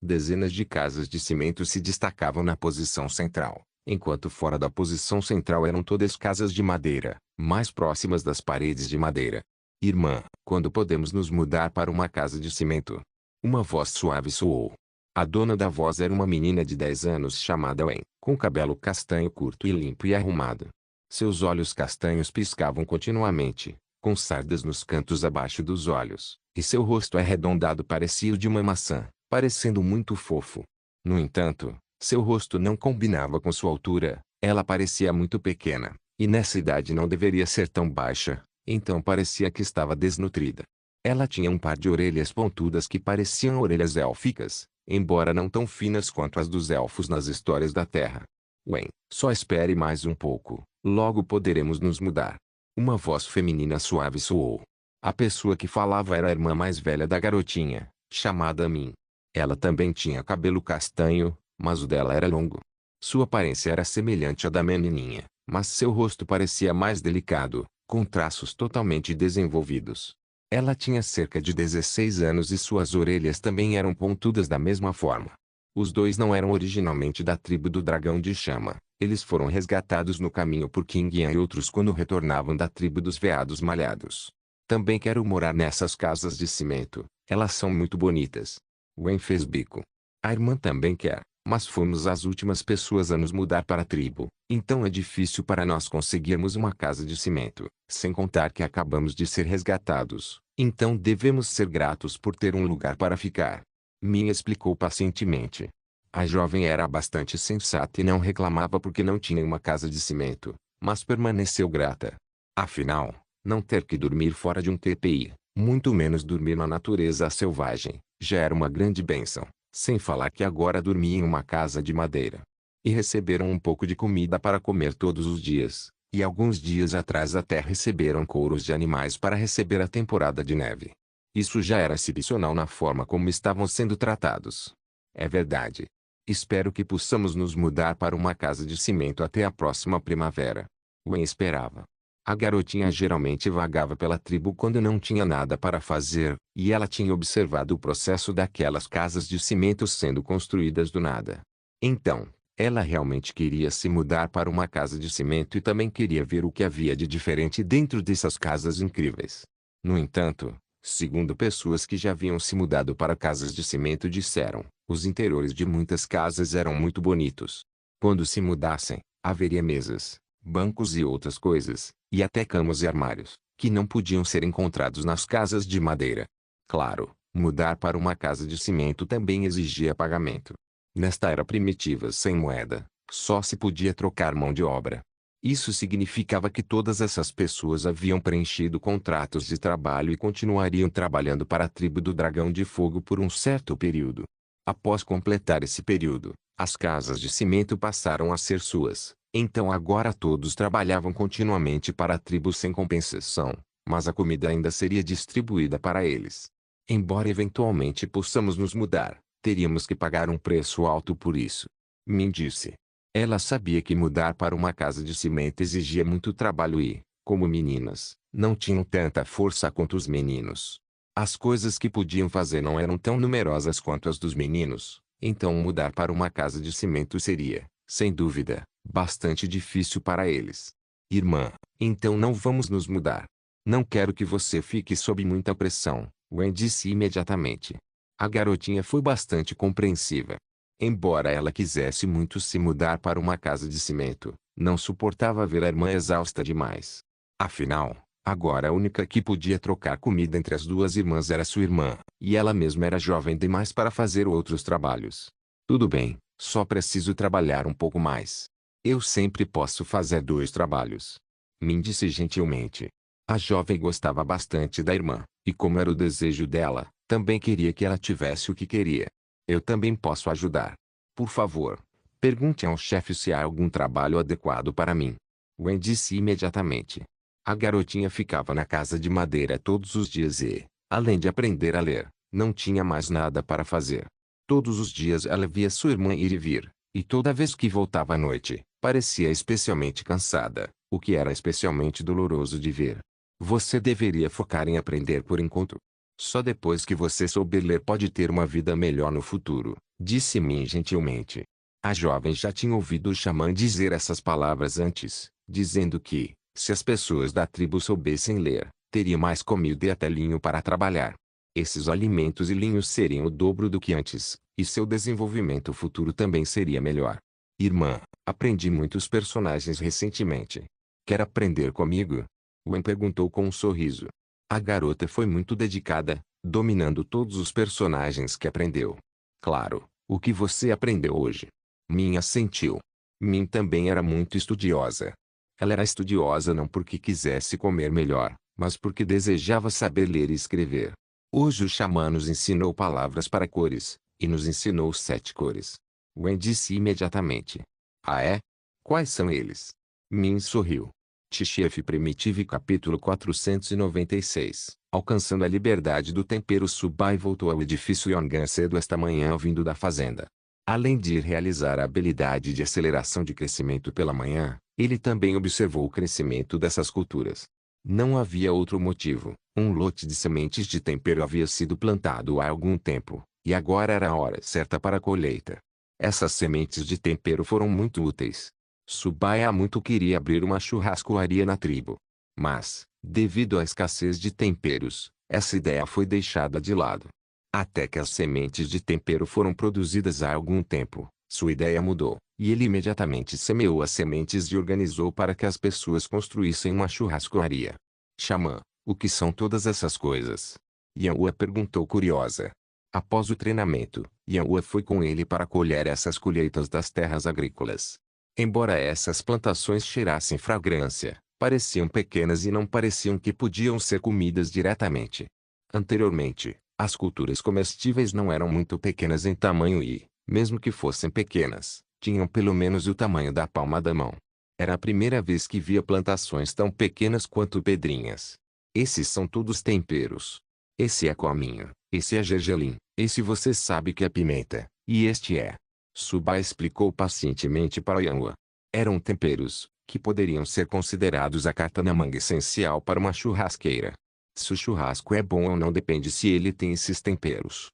Dezenas de casas de cimento se destacavam na posição central, enquanto fora da posição central eram todas casas de madeira, mais próximas das paredes de madeira. Irmã, quando podemos nos mudar para uma casa de cimento? Uma voz suave soou. A dona da voz era uma menina de 10 anos chamada Wen, com cabelo castanho curto e limpo e arrumado. Seus olhos castanhos piscavam continuamente, com sardas nos cantos abaixo dos olhos, e seu rosto arredondado parecia o de uma maçã, parecendo muito fofo. No entanto, seu rosto não combinava com sua altura, ela parecia muito pequena, e nessa idade não deveria ser tão baixa, então parecia que estava desnutrida. Ela tinha um par de orelhas pontudas que pareciam orelhas élficas, embora não tão finas quanto as dos elfos nas histórias da Terra. Wen, só espere mais um pouco, logo poderemos nos mudar. Uma voz feminina suave soou. A pessoa que falava era a irmã mais velha da garotinha, chamada Min. Ela também tinha cabelo castanho, mas o dela era longo. Sua aparência era semelhante à da menininha, mas seu rosto parecia mais delicado, com traços totalmente desenvolvidos. Ela tinha cerca de 16 anos e suas orelhas também eram pontudas da mesma forma. Os dois não eram originalmente da tribo do Dragão de Chama. Eles foram resgatados no caminho por King Yan e outros quando retornavam da tribo dos Veados Malhados. Também quero morar nessas casas de cimento, elas são muito bonitas. Wen fez bico. A irmã também quer, mas fomos as últimas pessoas a nos mudar para a tribo, então é difícil para nós conseguirmos uma casa de cimento, sem contar que acabamos de ser resgatados, então devemos ser gratos por ter um lugar para ficar. Minha explicou pacientemente. A jovem era bastante sensata e não reclamava porque não tinha uma casa de cimento, mas permaneceu grata. Afinal, não ter que dormir fora de um TPI, muito menos dormir na natureza selvagem, já era uma grande bênção, sem falar que agora dormia em uma casa de madeira. E receberam um pouco de comida para comer todos os dias, e alguns dias atrás até receberam couros de animais para receber a temporada de neve. Isso já era excepcional na forma como estavam sendo tratados. É verdade. Espero que possamos nos mudar para uma casa de cimento até a próxima primavera. Wen esperava. A garotinha geralmente vagava pela tribo quando não tinha nada para fazer, e ela tinha observado o processo daquelas casas de cimento sendo construídas do nada. Então, ela realmente queria se mudar para uma casa de cimento e também queria ver o que havia de diferente dentro dessas casas incríveis. No entanto, segundo pessoas que já haviam se mudado para casas de cimento disseram, os interiores de muitas casas eram muito bonitos. Quando se mudassem, haveria mesas, bancos e outras coisas, e até camas e armários, que não podiam ser encontrados nas casas de madeira. Claro, Mudar para uma casa de cimento também exigia pagamento. Nesta era primitiva sem moeda, só se podia trocar mão de obra. Isso significava que todas essas pessoas haviam preenchido contratos de trabalho e continuariam trabalhando para a tribo do Dragão de Fogo por um certo período. Após completar esse período, as casas de cimento passaram a ser suas. Então agora todos trabalhavam continuamente para a tribo sem compensação, mas a comida ainda seria distribuída para eles. Embora eventualmente possamos nos mudar, teríamos que pagar um preço alto por isso. Min disse. Ela sabia que mudar para uma casa de cimento exigia muito trabalho e, como meninas, não tinham tanta força quanto os meninos. As coisas que podiam fazer não eram tão numerosas quanto as dos meninos, então mudar para uma casa de cimento seria, sem dúvida, bastante difícil para eles. Irmã, então não vamos nos mudar. Não quero que você fique sob muita pressão, Gwen disse imediatamente. A garotinha foi bastante compreensiva. Embora ela quisesse muito se mudar para uma casa de cimento, não suportava ver a irmã exausta demais. Afinal, agora a única que podia trocar comida entre as duas irmãs era sua irmã, e ela mesma era jovem demais para fazer outros trabalhos. Tudo bem, só preciso trabalhar um pouco mais. Eu sempre posso fazer 2 trabalhos. Min disse gentilmente. A jovem gostava bastante da irmã, e como era o desejo dela, também queria que ela tivesse o que queria. Eu também posso ajudar. Por favor, pergunte ao chefe se há algum trabalho adequado para mim. Gwen disse imediatamente. A garotinha ficava na casa de madeira todos os dias e, além de aprender a ler, não tinha mais nada para fazer. Todos os dias ela via sua irmã ir e vir, e toda vez que voltava à noite, parecia especialmente cansada, o que era especialmente doloroso de ver. Você deveria focar em aprender por enquanto. Só depois que você souber ler pode ter uma vida melhor no futuro, disse Min gentilmente. A jovem já tinha ouvido o xamã dizer essas palavras antes, dizendo que, se as pessoas da tribo soubessem ler, teria mais comida e até linho para trabalhar. Esses alimentos e linhos seriam o dobro do que antes, e seu desenvolvimento futuro também seria melhor. Irmã, aprendi muitos personagens recentemente. Quer aprender comigo? Gwen perguntou com um sorriso. A garota foi muito dedicada, dominando todos os personagens que aprendeu. Claro, o que você aprendeu hoje? Min assentiu. Min também era muito estudiosa. Ela era estudiosa não porque quisesse comer melhor, mas porque desejava saber ler e escrever. Hoje o xamã nos ensinou palavras para cores, e nos ensinou 7 cores. Gwen disse imediatamente. Ah é? Quais são eles? Min sorriu. Tchef Primitive capítulo 496. Alcançando a liberdade do tempero, Subai voltou ao edifício Yongan cedo esta manhã vindo da fazenda. Além de realizar a habilidade de aceleração de crescimento pela manhã, ele também observou o crescimento dessas culturas. Não havia outro motivo. Um lote de sementes de tempero havia sido plantado há algum tempo, e agora era a hora certa para a colheita. Essas sementes de tempero foram muito úteis. Subai há muito queria abrir uma churrascoaria na tribo. Mas, devido à escassez de temperos, essa ideia foi deixada de lado. Até que as sementes de tempero foram produzidas há algum tempo, sua ideia mudou, e ele imediatamente semeou as sementes e organizou para que as pessoas construíssem uma churrascoaria. Xamã, o que são todas essas coisas? Yanhua perguntou curiosa. Após o treinamento, Yanhua foi com ele para colher essas colheitas das terras agrícolas. Embora essas plantações cheirassem fragrância, pareciam pequenas e não pareciam que podiam ser comidas diretamente. Anteriormente, as culturas comestíveis não eram muito pequenas em tamanho e, mesmo que fossem pequenas, tinham pelo menos o tamanho da palma da mão. Era a primeira vez que via plantações tão pequenas quanto pedrinhas. Esses são todos temperos. Esse é cominho, esse é gergelim, esse você sabe que é pimenta, e este é. Subai explicou pacientemente para Yanhua. Eram temperos, que poderiam ser considerados a carta na manga essencial para uma churrasqueira. Se o churrasco é bom ou não depende se ele tem esses temperos.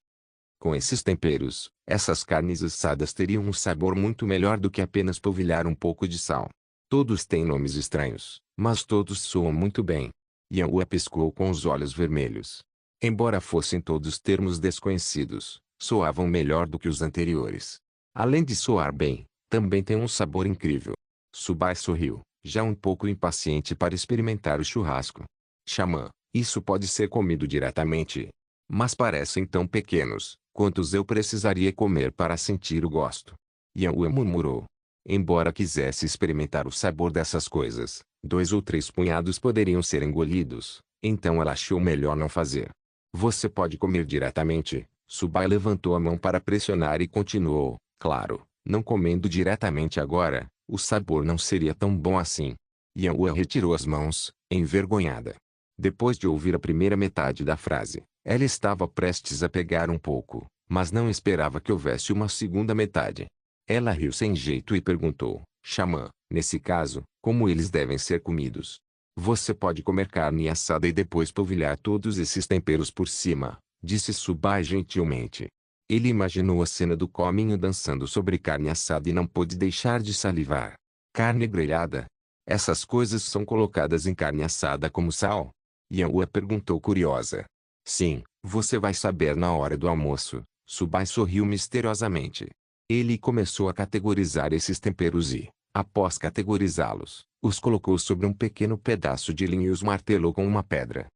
Com esses temperos, essas carnes assadas teriam um sabor muito melhor do que apenas polvilhar um pouco de sal. Todos têm nomes estranhos, mas todos soam muito bem. Yanhua piscou com os olhos vermelhos. Embora fossem todos termos desconhecidos, soavam melhor do que os anteriores. Além de soar bem, também tem um sabor incrível. Subai sorriu, já um pouco impaciente para experimentar o churrasco. Xamã, isso pode ser comido diretamente? Mas parecem tão pequenos. Quantos eu precisaria comer para sentir o gosto? Yanhui murmurou. Embora quisesse experimentar o sabor dessas coisas, 2 ou 3 punhados poderiam ser engolidos. Então ela achou melhor não fazer. Você pode comer diretamente. Subai levantou a mão para pressionar e continuou. Claro, não comendo diretamente agora, o sabor não seria tão bom assim. Yanhui retirou as mãos, envergonhada. Depois de ouvir a primeira metade da frase, ela estava prestes a pegar um pouco, mas não esperava que houvesse uma segunda metade. Ela riu sem jeito e perguntou, Xamã, nesse caso, como eles devem ser comidos? Você pode comer carne assada e depois polvilhar todos esses temperos por cima, disse Subai gentilmente. Ele imaginou a cena do cominho dançando sobre carne assada e não pôde deixar de salivar. Carne grelhada? Essas coisas são colocadas em carne assada como sal? Yanhui perguntou curiosa. Sim, você vai saber na hora do almoço. Subai sorriu misteriosamente. Ele começou a categorizar esses temperos e, após categorizá-los, os colocou sobre um pequeno pedaço de linho e os martelou com uma pedra.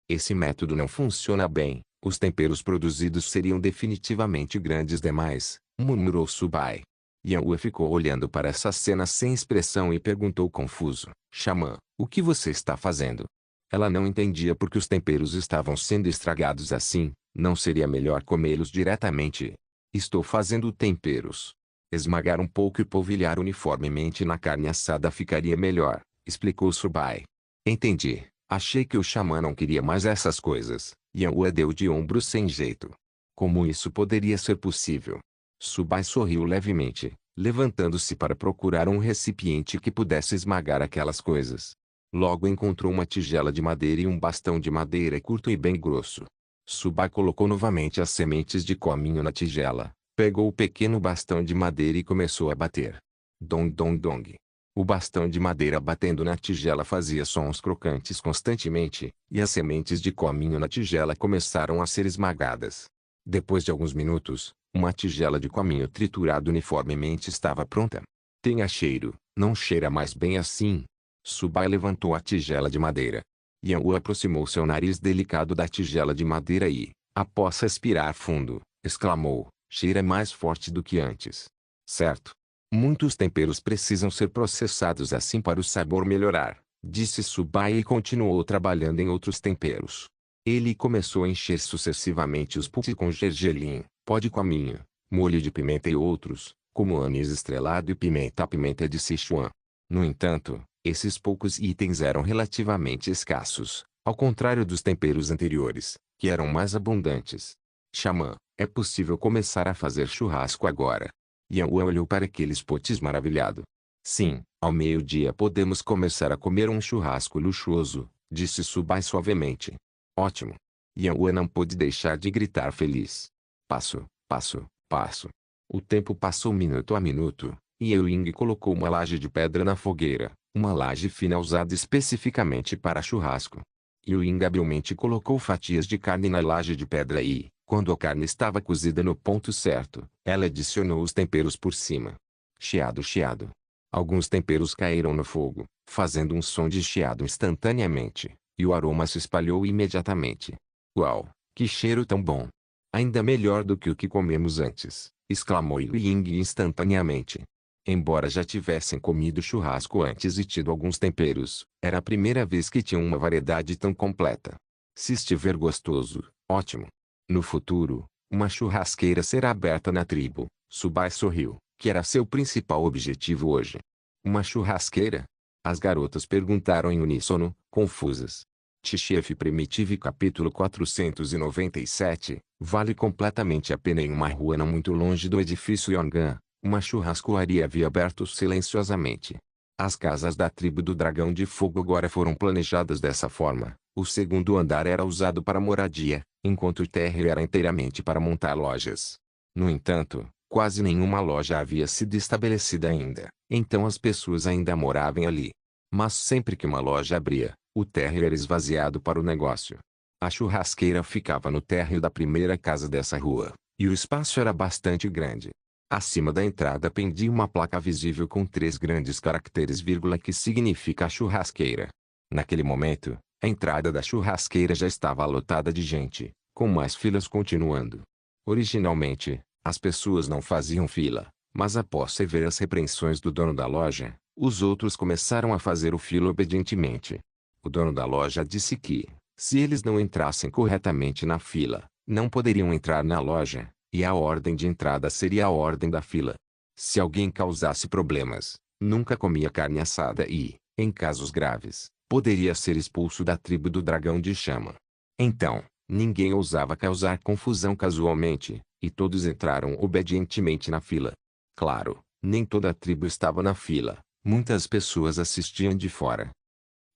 Esse método não funciona bem. Os temperos produzidos seriam definitivamente grandes demais, murmurou Subai. Yanhui ficou olhando para essa cena sem expressão e perguntou confuso, Xamã, o que você está fazendo? Ela não entendia por que os temperos estavam sendo estragados assim. Não seria melhor comê-los diretamente? Estou fazendo temperos. Esmagar um pouco e polvilhar uniformemente na carne assada ficaria melhor, explicou Subai. Entendi. Achei que o xamã não queria mais essas coisas. Yanhui deu de ombros sem jeito. Como isso poderia ser possível? Subai sorriu levemente, levantando-se para procurar um recipiente que pudesse esmagar aquelas coisas. Logo encontrou uma tigela de madeira e um bastão de madeira curto e bem grosso. Subai colocou novamente as sementes de cominho na tigela, pegou o pequeno bastão de madeira e começou a bater. Dong dong dong. O bastão de madeira batendo na tigela fazia sons crocantes constantemente, e as sementes de cominho na tigela começaram a ser esmagadas. Depois de alguns minutos, uma tigela de cominho triturado uniformemente estava pronta. Tenha cheiro, não cheira mais bem assim. Subai levantou a tigela de madeira. Yanhui aproximou seu nariz delicado da tigela de madeira e, após respirar fundo, exclamou, cheira mais forte do que antes. Certo. Muitos temperos precisam ser processados assim para o sabor melhorar, disse Subai e continuou trabalhando em outros temperos. Ele começou a encher sucessivamente os potes com gergelim, pó de cominho, molho de pimenta e outros, como anis estrelado e pimenta de Sichuan. No entanto, esses poucos itens eram relativamente escassos, ao contrário dos temperos anteriores, que eram mais abundantes. Xamã, é possível começar a fazer churrasco agora? Yanhui olhou para aqueles potes maravilhado. Sim, ao meio-dia podemos começar a comer um churrasco luxuoso, disse Subai suavemente. Ótimo. Yanhui não pôde deixar de gritar feliz. Passo, passo, passo. O tempo passou minuto a minuto, e Ying colocou uma laje de pedra na fogueira, uma laje fina usada especificamente para churrasco. Ying habilmente colocou fatias de carne na laje de pedra e, quando a carne estava cozida no ponto certo, ela adicionou os temperos por cima. Chiado chiado. Alguns temperos caíram no fogo, fazendo um som de chiado instantaneamente, e o aroma se espalhou imediatamente. Uau, que cheiro tão bom! Ainda melhor do que o que comemos antes, exclamou Ying instantaneamente. Embora já tivessem comido churrasco antes e tido alguns temperos, era a primeira vez que tinham uma variedade tão completa. Se estiver gostoso, ótimo. No futuro, uma churrasqueira será aberta na tribo. Subai sorriu, que era seu principal objetivo hoje. Uma churrasqueira? As garotas perguntaram em uníssono, confusas. T-Chef Primitive capítulo 497, vale completamente a pena. Em uma rua não muito longe do edifício Yongan, uma churrascoaria havia aberto silenciosamente. As casas da tribo do Dragão de Fogo agora foram planejadas dessa forma. O segundo andar era usado para moradia, enquanto o térreo era inteiramente para montar lojas. No entanto, quase nenhuma loja havia sido estabelecida ainda, então as pessoas ainda moravam ali. Mas sempre que uma loja abria, o térreo era esvaziado para o negócio. A churrasqueira ficava no térreo da primeira casa dessa rua, e o espaço era bastante grande. Acima da entrada pendia uma placa visível com 3 grandes caracteres, que significa churrasqueira. Naquele momento, A entrada da churrasqueira já estava lotada de gente, com mais filas continuando. Originalmente, as pessoas não faziam fila, mas após severas as repreensões do dono da loja, os outros começaram a fazer o fila obedientemente. O dono da loja disse que, se eles não entrassem corretamente na fila, não poderiam entrar na loja, e a ordem de entrada seria a ordem da fila. Se alguém causasse problemas, nunca comia carne assada e, em casos graves, poderia ser expulso da tribo do Dragão de Chama. Então, ninguém ousava causar confusão casualmente, e todos entraram obedientemente na fila. Claro, nem toda a tribo estava na fila, muitas pessoas assistiam de fora.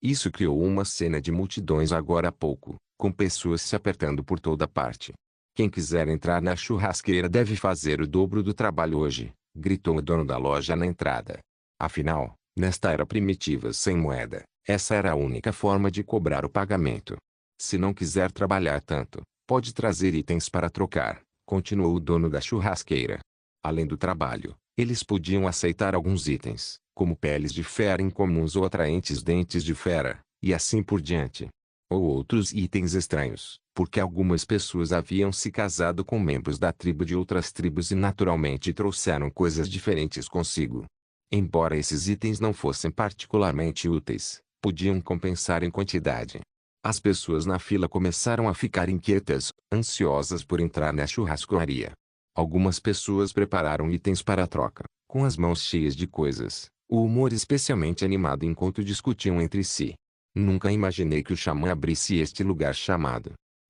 Isso criou uma cena de multidões agora há pouco, com pessoas se apertando por toda parte. Quem quiser entrar na churrasqueira deve fazer o dobro do trabalho hoje, gritou o dono da loja na entrada. Afinal, nesta era primitiva sem moeda, essa era a única forma de cobrar o pagamento. Se não quiser trabalhar tanto, pode trazer itens para trocar, continuou o dono da churrasqueira. Além do trabalho, eles podiam aceitar alguns itens, como peles de fera incomuns ou atraentes dentes de fera, e assim por diante. Ou outros itens estranhos, porque algumas pessoas haviam se casado com membros da tribo de outras tribos e naturalmente trouxeram coisas diferentes consigo. Embora esses itens não fossem particularmente úteis, podiam compensar em quantidade. As pessoas na fila começaram a ficar inquietas, ansiosas por entrar na churrascaria. Algumas pessoas prepararam itens para a troca, com as mãos cheias de coisas, o humor especialmente animado enquanto discutiam entre si. Nunca imaginei que o xamã abrisse este lugar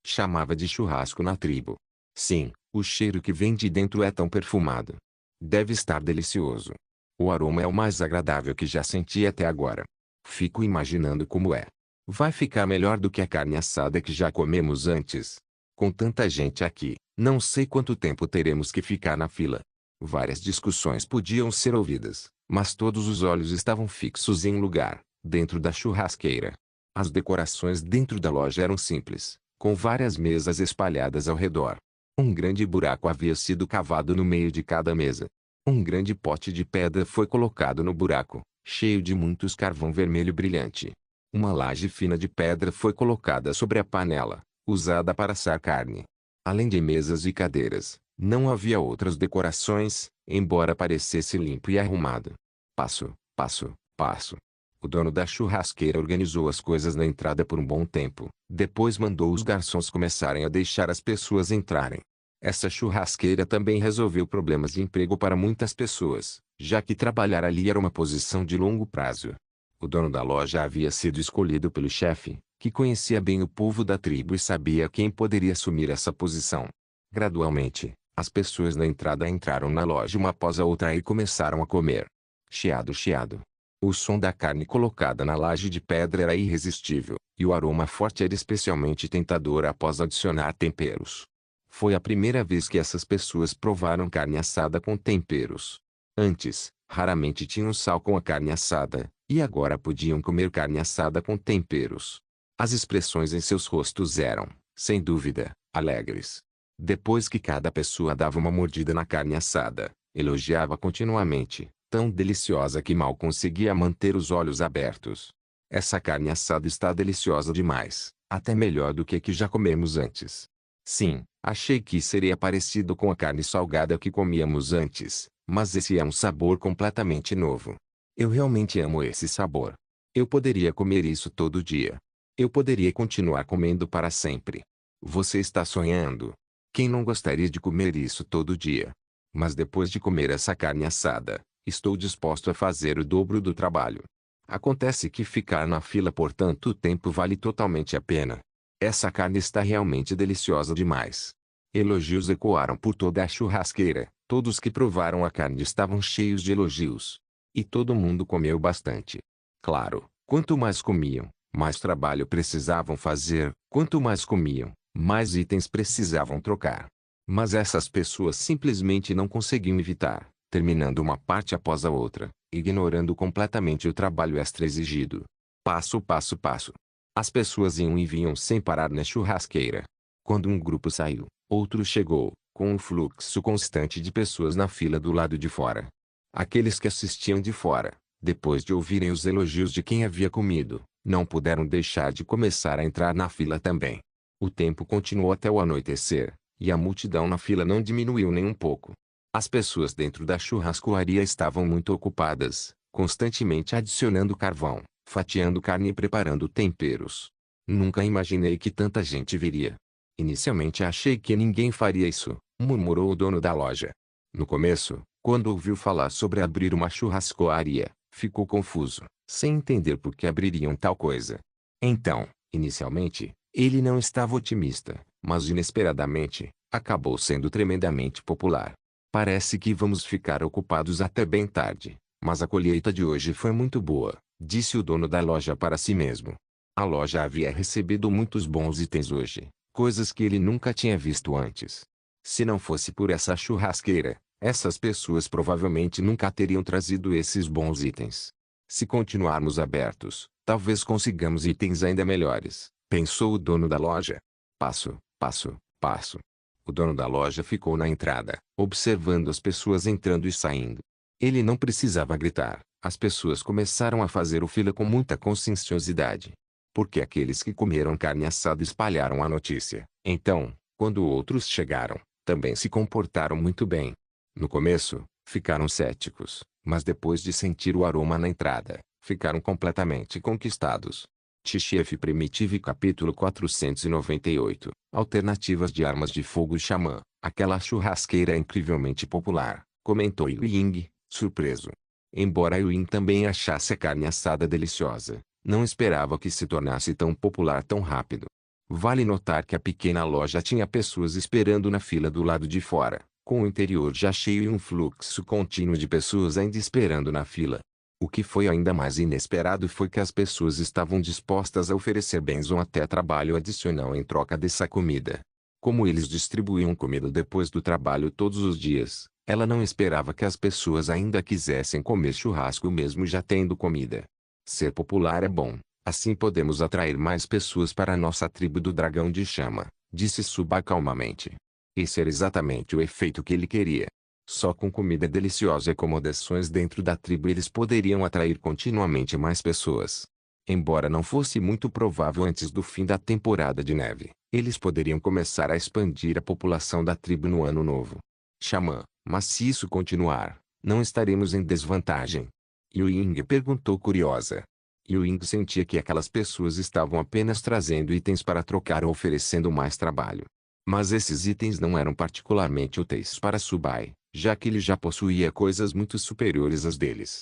chamava de churrasco na tribo. Sim, o cheiro que vem de dentro é tão perfumado. Deve estar delicioso. O aroma é o mais agradável que já senti até agora. Fico imaginando como é. Vai ficar melhor do que a carne assada que já comemos antes. Com tanta gente aqui, não sei quanto tempo teremos que ficar na fila. Várias discussões podiam ser ouvidas, mas todos os olhos estavam fixos em um lugar, dentro da churrasqueira. As decorações dentro da loja eram simples, com várias mesas espalhadas ao redor. Um grande buraco havia sido cavado no meio de cada mesa. Um grande pote de pedra foi colocado no buraco, cheio de muitos carvão vermelho brilhante. Uma laje fina de pedra foi colocada sobre a panela, usada para assar carne. Além de mesas e cadeiras, não havia outras decorações, embora parecesse limpo e arrumado. Passo, passo, passo. O dono da churrasqueira organizou as coisas na entrada por um bom tempo, depois mandou os garçons começarem a deixar as pessoas entrarem. Essa churrasqueira também resolveu problemas de emprego para muitas pessoas, já que trabalhar ali era uma posição de longo prazo. O dono da loja havia sido escolhido pelo chefe, que conhecia bem o povo da tribo e sabia quem poderia assumir essa posição. Gradualmente, as pessoas na entrada entraram na loja uma após a outra e começaram a comer. Chiado, chiado. O som da carne colocada na laje de pedra era irresistível, e o aroma forte era especialmente tentador após adicionar temperos. Foi a primeira vez que essas pessoas provaram carne assada com temperos. Antes, raramente tinham sal com a carne assada, e agora podiam comer carne assada com temperos. As expressões em seus rostos eram, sem dúvida, alegres. Depois que cada pessoa dava uma mordida na carne assada, elogiava continuamente, tão deliciosa que mal conseguia manter os olhos abertos. Essa carne assada está deliciosa demais, até melhor do que a que já comemos antes. Sim, achei que seria parecido com a carne salgada que comíamos antes, mas esse é um sabor completamente novo. Eu realmente amo esse sabor. Eu poderia comer isso todo dia. Eu poderia continuar comendo para sempre. Você está sonhando? Quem não gostaria de comer isso todo dia? Mas depois de comer essa carne assada, estou disposto a fazer o dobro do trabalho. Acontece que ficar na fila por tanto tempo vale totalmente a pena. Essa carne está realmente deliciosa demais. Elogios ecoaram por toda a churrasqueira. Todos que provaram a carne estavam cheios de elogios. E todo mundo comeu bastante. Claro, quanto mais comiam, mais trabalho precisavam fazer. Quanto mais comiam, mais itens precisavam trocar. Mas essas pessoas simplesmente não conseguiam evitar, terminando uma parte após a outra, ignorando completamente o trabalho extra exigido. Passo, passo, passo. As pessoas iam e vinham sem parar na churrasqueira. Quando um grupo saiu, outro chegou, com um fluxo constante de pessoas na fila do lado de fora. Aqueles que assistiam de fora, depois de ouvirem os elogios de quem havia comido, não puderam deixar de começar a entrar na fila também. O tempo continuou até o anoitecer, e a multidão na fila não diminuiu nem um pouco. As pessoas dentro da churrascoaria estavam muito ocupadas, constantemente adicionando carvão, fatiando carne e preparando temperos. Nunca imaginei que tanta gente viria. Inicialmente achei que ninguém faria isso, murmurou o dono da loja. No começo, quando ouviu falar sobre abrir uma churrascoaria, ficou confuso, sem entender por que abririam tal coisa. Então, inicialmente, ele não estava otimista, mas inesperadamente, acabou sendo tremendamente popular. Parece que vamos ficar ocupados até bem tarde, mas a colheita de hoje foi muito boa, disse o dono da loja para si mesmo. A loja havia recebido muitos bons itens hoje, coisas que ele nunca tinha visto antes. Se não fosse por essa churrasqueira, essas pessoas provavelmente nunca teriam trazido esses bons itens. Se continuarmos abertos, talvez consigamos itens ainda melhores, pensou o dono da loja. Passo, passo, passo. O dono da loja ficou na entrada, observando as pessoas entrando e saindo. Ele não precisava gritar, as pessoas começaram a fazer o fila com muita conscienciosidade. Porque aqueles que comeram carne assada espalharam a notícia. Então, quando outros chegaram, também se comportaram muito bem. No começo, ficaram céticos, mas depois de sentir o aroma na entrada, ficaram completamente conquistados. Tchef Primitive capítulo 498 Alternativas de armas de fogo xamã. Aquela churrasqueira é incrivelmente popular, comentou Ying, surpreso. Embora Ying também achasse a carne assada deliciosa, não esperava que se tornasse tão popular tão rápido. Vale notar que a pequena loja tinha pessoas esperando na fila do lado de fora, com o interior já cheio e um fluxo contínuo de pessoas ainda esperando na fila. O que foi ainda mais inesperado foi que as pessoas estavam dispostas a oferecer bens ou até trabalho adicional em troca dessa comida. Como eles distribuíam comida depois do trabalho todos os dias, ela não esperava que as pessoas ainda quisessem comer churrasco mesmo já tendo comida. Ser popular é bom, assim podemos atrair mais pessoas para a nossa tribo do Dragão de Chama, disse Subai calmamente. Esse era exatamente o efeito que ele queria. Só com comida deliciosa e acomodações dentro da tribo eles poderiam atrair continuamente mais pessoas. Embora não fosse muito provável antes do fim da temporada de neve, eles poderiam começar a expandir a população da tribo no ano novo. Xamã, mas se isso continuar, não estaremos em desvantagem? Ying perguntou curiosa. Ying sentia que aquelas pessoas estavam apenas trazendo itens para trocar ou oferecendo mais trabalho. Mas esses itens não eram particularmente úteis para Subai, já que ele já possuía coisas muito superiores às deles.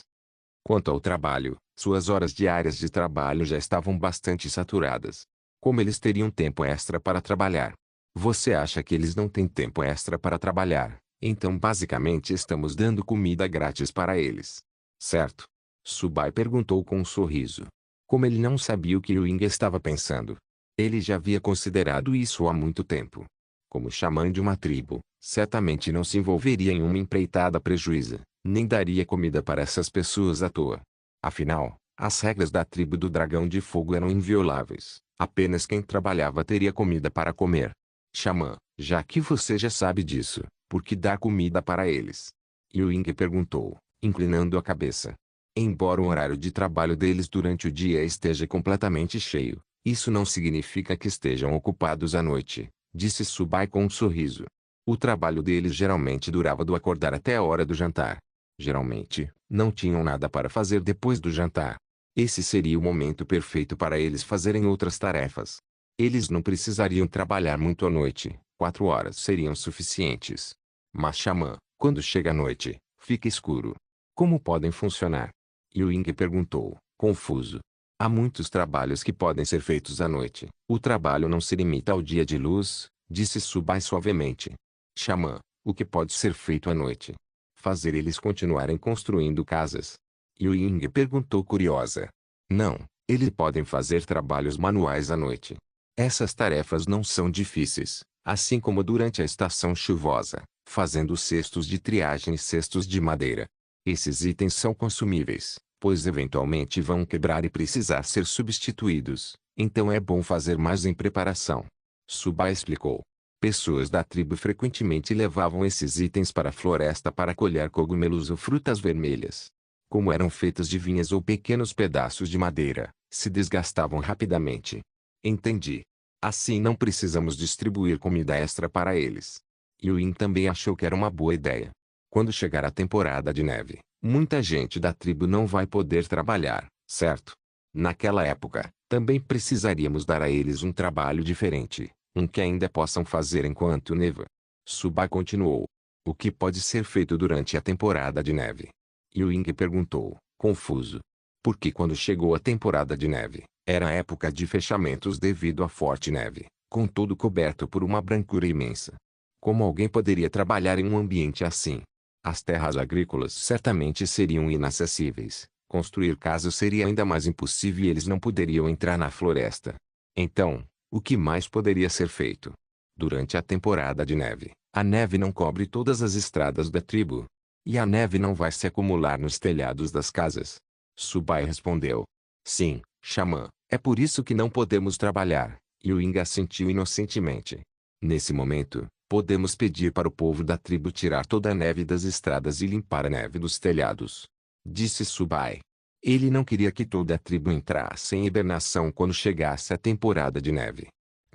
Quanto ao trabalho, suas horas diárias de trabalho já estavam bastante saturadas. Como eles teriam tempo extra para trabalhar? Você acha que eles não têm tempo extra para trabalhar? Então basicamente estamos dando comida grátis para eles. Certo? Subai perguntou com um sorriso. Como ele não sabia o que Ying estava pensando. Ele já havia considerado isso há muito tempo. Como xamã de uma tribo, certamente não se envolveria em uma empreitada prejuíza, nem daria comida para essas pessoas à toa. Afinal, as regras da tribo do Dragão de Fogo eram invioláveis. Apenas quem trabalhava teria comida para comer. Xamã, já que você já sabe disso, por que dar comida para eles? Ying perguntou, inclinando a cabeça. Embora o horário de trabalho deles durante o dia esteja completamente cheio, isso não significa que estejam ocupados à noite, disse Subai com um sorriso. O trabalho deles geralmente durava do acordar até a hora do jantar. Geralmente, não tinham nada para fazer depois do jantar. Esse seria o momento perfeito para eles fazerem outras tarefas. Eles não precisariam trabalhar muito à noite, 4 horas seriam suficientes. Mas xamã, quando chega a noite, fica escuro. Como podem funcionar? Ying perguntou, confuso. Há muitos trabalhos que podem ser feitos à noite. O trabalho não se limita ao dia de luz, disse Subai suavemente. Xamã, o que pode ser feito à noite? Fazer eles continuarem construindo casas. Ying perguntou curiosa. Não, eles podem fazer trabalhos manuais à noite. Essas tarefas não são difíceis, assim como durante a estação chuvosa, fazendo cestos de triagem e cestos de madeira. Esses itens são consumíveis, pois eventualmente vão quebrar e precisar ser substituídos, então é bom fazer mais em preparação. Subai explicou. Pessoas da tribo frequentemente levavam esses itens para a floresta para colher cogumelos ou frutas vermelhas. Como eram feitas de vinhas ou pequenos pedaços de madeira, se desgastavam rapidamente. Entendi. Assim não precisamos distribuir comida extra para eles. Yuin também achou que era uma boa ideia. Quando chegar a temporada de neve, muita gente da tribo não vai poder trabalhar, certo? Naquela época, também precisaríamos dar a eles um trabalho diferente, um que ainda possam fazer enquanto neva. Subai continuou. O que pode ser feito durante a temporada de neve? Yuing perguntou, confuso. Porque quando chegou a temporada de neve, era a época de fechamentos devido à forte neve, com tudo coberto por uma brancura imensa. Como alguém poderia trabalhar em um ambiente assim? As terras agrícolas certamente seriam inacessíveis, construir casas seria ainda mais impossível e eles não poderiam entrar na floresta. Então, o que mais poderia ser feito? Durante a temporada de neve, a neve não cobre todas as estradas da tribo. E a neve não vai se acumular nos telhados das casas. Subai respondeu. Sim, xamã, é por isso que não podemos trabalhar. Yuing assentiu inocentemente. Nesse momento, podemos pedir para o povo da tribo tirar toda a neve das estradas e limpar a neve dos telhados. Disse Subai. Ele não queria que toda a tribo entrasse em hibernação quando chegasse a temporada de neve.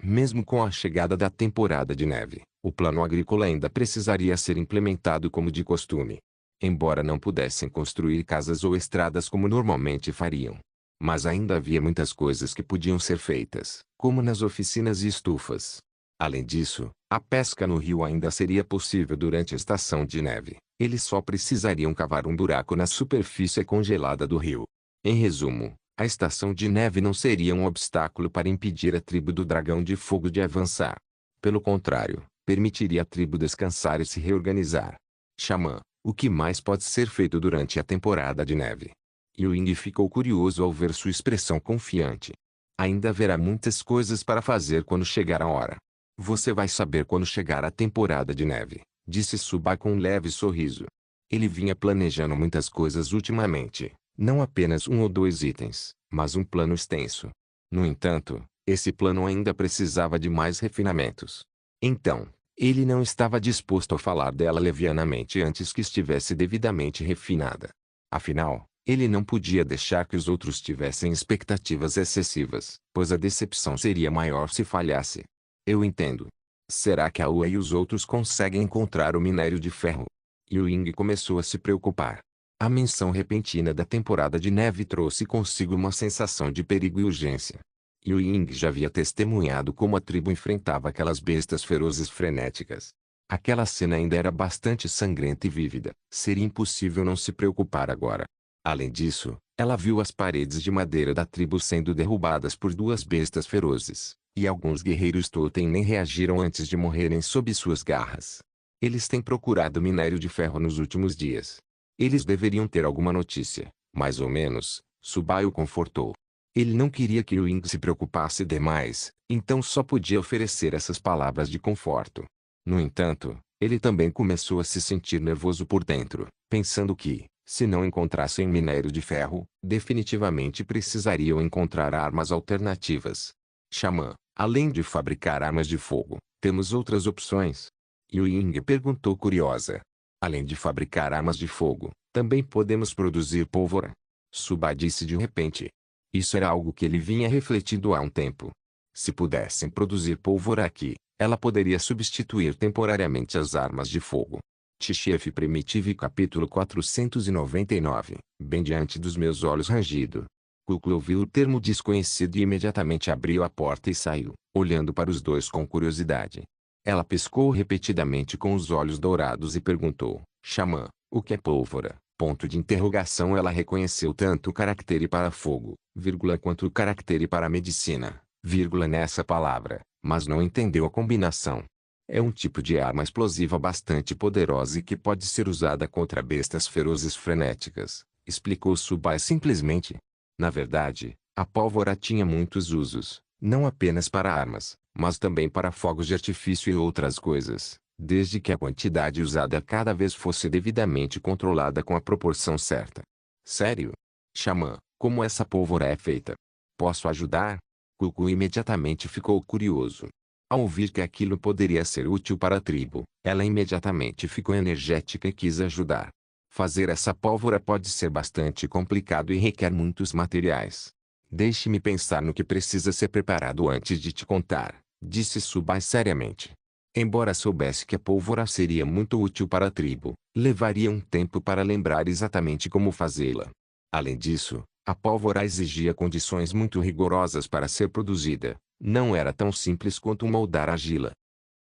Mesmo com a chegada da temporada de neve, o plano agrícola ainda precisaria ser implementado como de costume. Embora não pudessem construir casas ou estradas como normalmente fariam. Mas ainda havia muitas coisas que podiam ser feitas, como nas oficinas e estufas. Além disso, a pesca no rio ainda seria possível durante a estação de neve. Eles só precisariam cavar um buraco na superfície congelada do rio. Em resumo, a estação de neve não seria um obstáculo para impedir a tribo do Dragão de Fogo de avançar. Pelo contrário, permitiria a tribo descansar e se reorganizar. Xamã, o que mais pode ser feito durante a temporada de neve? Yuing ficou curioso ao ver sua expressão confiante. Ainda haverá muitas coisas para fazer quando chegar a hora. Você vai saber quando chegar a temporada de neve, disse Subai com um leve sorriso. Ele vinha planejando muitas coisas ultimamente. Não apenas um ou dois itens, mas um plano extenso. No entanto, esse plano ainda precisava de mais refinamentos. Então, ele não estava disposto a falar dela levianamente antes que estivesse devidamente refinada. Afinal, ele não podia deixar que os outros tivessem expectativas excessivas, pois a decepção seria maior se falhasse. Eu entendo. Será que a Ua e os outros conseguem encontrar o minério de ferro? Yuing começou a se preocupar. A menção repentina da temporada de neve trouxe consigo uma sensação de perigo e urgência. Yuing já havia testemunhado como a tribo enfrentava aquelas bestas ferozes frenéticas. Aquela cena ainda era bastante sangrenta e vívida. Seria impossível não se preocupar agora. Além disso, ela viu as paredes de madeira da tribo sendo derrubadas por duas bestas ferozes, e alguns guerreiros Totem nem reagiram antes de morrerem sob suas garras. Eles têm procurado minério de ferro nos últimos dias. Eles deveriam ter alguma notícia, mais ou menos, Subai o confortou. Ele não queria que Yuing se preocupasse demais, então só podia oferecer essas palavras de conforto. No entanto, ele também começou a se sentir nervoso por dentro, pensando que, se não encontrassem minério de ferro, definitivamente precisariam encontrar armas alternativas. Xamã, além de fabricar armas de fogo, temos outras opções? Yuing perguntou curiosa. Além de fabricar armas de fogo, também podemos produzir pólvora. Subai disse de repente. Isso era algo que ele vinha refletindo há um tempo. Se pudessem produzir pólvora aqui, ela poderia substituir temporariamente as armas de fogo. Tchef Primitive capítulo 499, bem diante dos meus olhos rangido. Cuco ouviu o termo desconhecido e imediatamente abriu a porta e saiu, olhando para os dois com curiosidade. Ela piscou repetidamente com os olhos dourados e perguntou, Xamã, o que é pólvora? Ponto de interrogação. Ela reconheceu tanto o caractere para fogo, quanto o caractere para medicina, nessa palavra, mas não entendeu a combinação. É um tipo de arma explosiva bastante poderosa e que pode ser usada contra bestas ferozes frenéticas, explicou Subai simplesmente. Na verdade, a pólvora tinha muitos usos, não apenas para armas, mas também para fogos de artifício e outras coisas, desde que a quantidade usada cada vez fosse devidamente controlada com a proporção certa. Sério? Xamã, como essa pólvora é feita? Posso ajudar? Cuco imediatamente ficou curioso. Ao ouvir que aquilo poderia ser útil para a tribo, ela imediatamente ficou energética e quis ajudar. Fazer essa pólvora pode ser bastante complicado e requer muitos materiais. Deixe-me pensar no que precisa ser preparado antes de te contar, disse Subai seriamente. Embora soubesse que a pólvora seria muito útil para a tribo, levaria um tempo para lembrar exatamente como fazê-la. Além disso, a pólvora exigia condições muito rigorosas para ser produzida. Não era tão simples quanto moldar argila.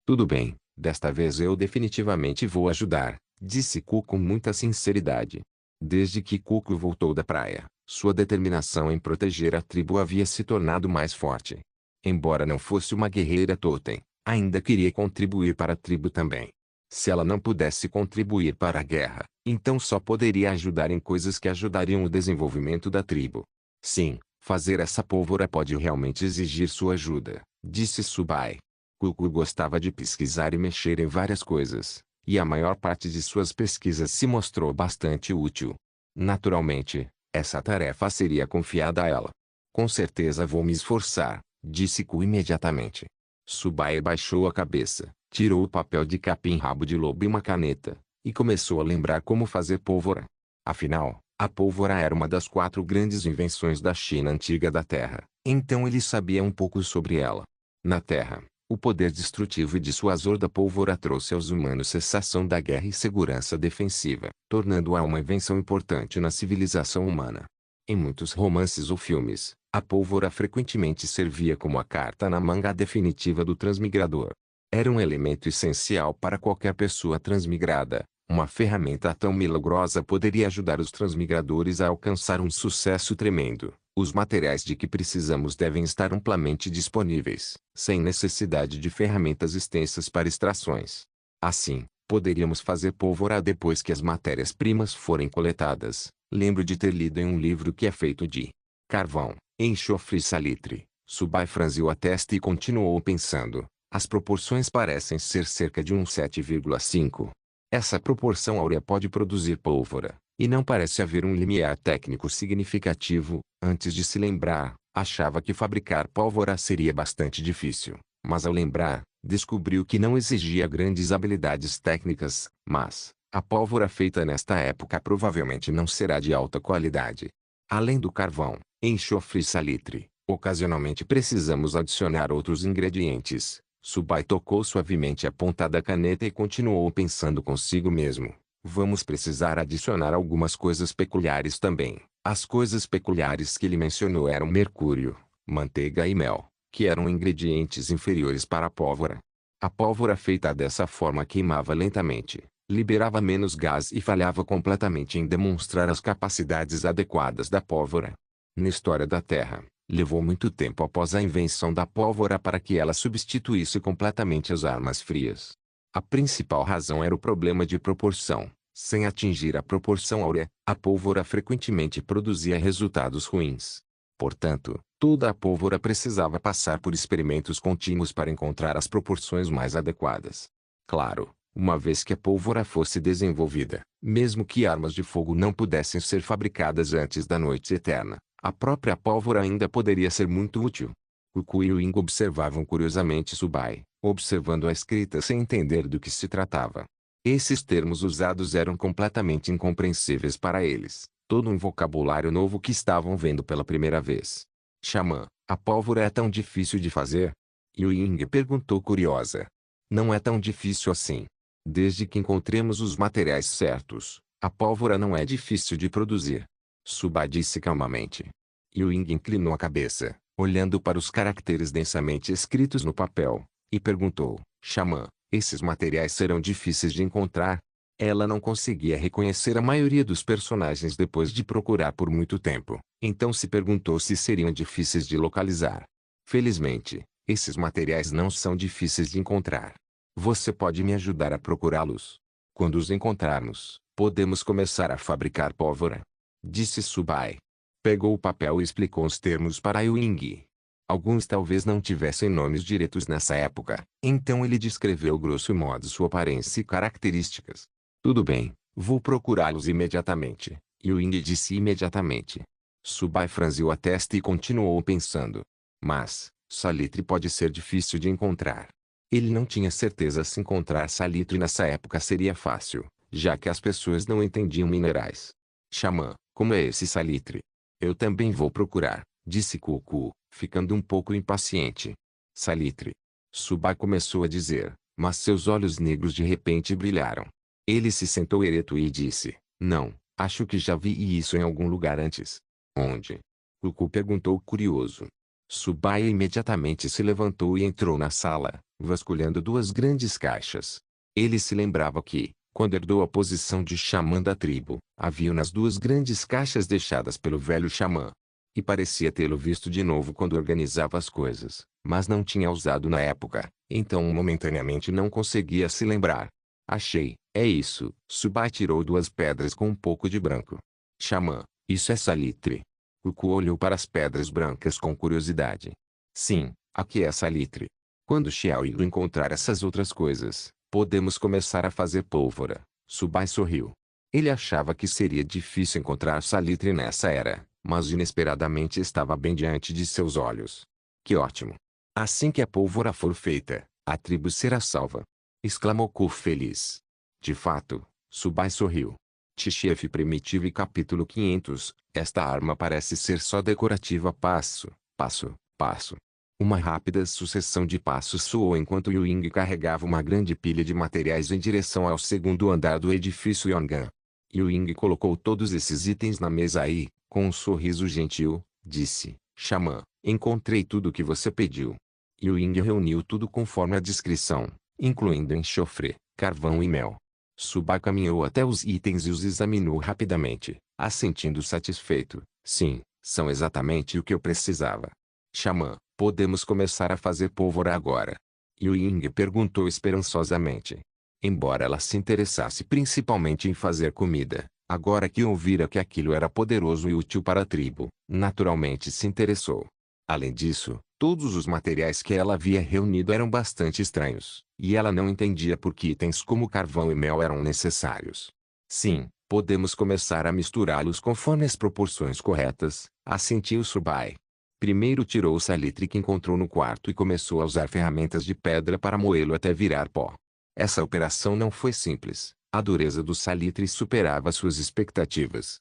Tudo bem, desta vez eu definitivamente vou ajudar, disse Ku com muita sinceridade. Desde que Cuco voltou da praia, sua determinação em proteger a tribo havia se tornado mais forte. Embora não fosse uma guerreira totem, ainda queria contribuir para a tribo também. Se ela não pudesse contribuir para a guerra, então só poderia ajudar em coisas que ajudariam o desenvolvimento da tribo. Sim, fazer essa pólvora pode realmente exigir sua ajuda, disse Subai. Cuco gostava de pesquisar e mexer em várias coisas, e a maior parte de suas pesquisas se mostrou bastante útil. Naturalmente, essa tarefa seria confiada a ela. Com certeza vou me esforçar, disse Ku imediatamente. Subai baixou a cabeça, tirou o papel de capim-rabo de lobo e uma caneta, e começou a lembrar como fazer pólvora. Afinal, a pólvora era uma das 4 grandes invenções da China antiga da Terra, então ele sabia um pouco sobre ela. Na Terra, o poder destrutivo e dissuasor da pólvora trouxe aos humanos cessação da guerra e segurança defensiva, tornando-a uma invenção importante na civilização humana. Em muitos romances ou filmes, a pólvora frequentemente servia como a carta na manga definitiva do transmigrador. Era um elemento essencial para qualquer pessoa transmigrada. Uma ferramenta tão milagrosa poderia ajudar os transmigradores a alcançar um sucesso tremendo. Os materiais de que precisamos devem estar amplamente disponíveis, sem necessidade de ferramentas extensas para extrações. Assim, poderíamos fazer pólvora depois que as matérias-primas forem coletadas. Lembro de ter lido em um livro que é feito de carvão, enxofre e salitre. Subai franziu a testa e continuou pensando. As proporções parecem ser cerca de 7,5. Essa proporção áurea pode produzir pólvora, e não parece haver um limiar técnico significativo. Antes de se lembrar, achava que fabricar pólvora seria bastante difícil, mas ao lembrar, descobriu que não exigia grandes habilidades técnicas, mas a pólvora feita nesta época provavelmente não será de alta qualidade. Além do carvão, enxofre e salitre, ocasionalmente precisamos adicionar outros ingredientes. Subai tocou suavemente a ponta da caneta e continuou pensando consigo mesmo. Vamos precisar adicionar algumas coisas peculiares também. As coisas peculiares que ele mencionou eram mercúrio, manteiga e mel, que eram ingredientes inferiores para a pólvora. A pólvora feita dessa forma queimava lentamente, liberava menos gás e falhava completamente em demonstrar as capacidades adequadas da pólvora. Na história da Terra, levou muito tempo após a invenção da pólvora para que ela substituísse completamente as armas frias. A principal razão era o problema de proporção. Sem atingir a proporção áurea, a pólvora frequentemente produzia resultados ruins. Portanto, toda a pólvora precisava passar por experimentos contínuos para encontrar as proporções mais adequadas. Claro, uma vez que a pólvora fosse desenvolvida, mesmo que armas de fogo não pudessem ser fabricadas antes da noite eterna, a própria pólvora ainda poderia ser muito útil. Cuco e Wing observavam curiosamente Subai, observando a escrita sem entender do que se tratava. Esses termos usados eram completamente incompreensíveis para eles, todo um vocabulário novo que estavam vendo pela primeira vez. Xamã, a pólvora é tão difícil de fazer? Ying perguntou curiosa. Não é tão difícil assim. Desde que encontremos os materiais certos, a pólvora não é difícil de produzir. Subai disse calmamente. Ying inclinou a cabeça, olhando para os caracteres densamente escritos no papel, e perguntou, Xamã, esses materiais serão difíceis de encontrar? Ela não conseguia reconhecer a maioria dos personagens depois de procurar por muito tempo, então se perguntou se seriam difíceis de localizar. Felizmente, esses materiais não são difíceis de encontrar. Você pode me ajudar a procurá-los. Quando os encontrarmos, podemos começar a fabricar pólvora. Disse Subai. Pegou o papel e explicou os termos para Ying. Alguns talvez não tivessem nomes diretos nessa época, então ele descreveu grosso modo sua aparência e características. Tudo bem, vou procurá-los imediatamente, Ying disse imediatamente. Subai franziu a testa e continuou pensando. Mas, salitre pode ser difícil de encontrar. Ele não tinha certeza se encontrar salitre nessa época seria fácil, já que as pessoas não entendiam minerais. Xamã, como é esse salitre? Eu também vou procurar, disse Cucu, ficando um pouco impaciente. Salitre. Subai começou a dizer, mas seus olhos negros de repente brilharam. Ele se sentou ereto e disse, não, acho que já vi isso em algum lugar antes. Onde? Cucu perguntou curioso. Subai imediatamente se levantou e entrou na sala, vasculhando duas grandes caixas. Ele se lembrava que, quando herdou a posição de xamã da tribo, havia nas duas grandes caixas deixadas pelo velho xamã. E parecia tê-lo visto de novo quando organizava as coisas, mas não tinha usado na época, então momentaneamente não conseguia se lembrar. Achei, é isso. Subai tirou duas pedras com um pouco de branco. Xamã, isso é salitre. Cucu olhou para as pedras brancas com curiosidade. Sim, aqui é salitre. Quando Xiaoyu encontrar essas outras coisas, podemos começar a fazer pólvora. Subai sorriu. Ele achava que seria difícil encontrar salitre nessa era, mas inesperadamente estava bem diante de seus olhos. Que ótimo! Assim que a pólvora for feita, a tribo será salva! Exclamou Cu feliz. De fato, Subai sorriu. Tchef Primitivo e capítulo 500, esta arma parece ser só decorativa. Passo, passo, passo. Uma rápida sucessão de passos soou enquanto Yu Ying carregava uma grande pilha de materiais em direção ao segundo andar do edifício Yongan. Yu Ying colocou todos esses itens na mesa e, com um sorriso gentil, disse, Xamã, encontrei tudo o que você pediu. Yu Ying reuniu tudo conforme a descrição, incluindo enxofre, carvão e mel. Subai caminhou até os itens e os examinou rapidamente, assentindo satisfeito. Sim, são exatamente o que eu precisava. Xamã, podemos começar a fazer pólvora agora? Yu Ying perguntou esperançosamente. Embora ela se interessasse principalmente em fazer comida, agora que ouvira que aquilo era poderoso e útil para a tribo, naturalmente se interessou. Além disso, todos os materiais que ela havia reunido eram bastante estranhos, e ela não entendia por que itens como carvão e mel eram necessários. Sim, podemos começar a misturá-los conforme as proporções corretas, assentiu Subai. Primeiro tirou o salitre que encontrou no quarto e começou a usar ferramentas de pedra para moê-lo até virar pó. Essa operação não foi simples, a dureza do salitre superava suas expectativas.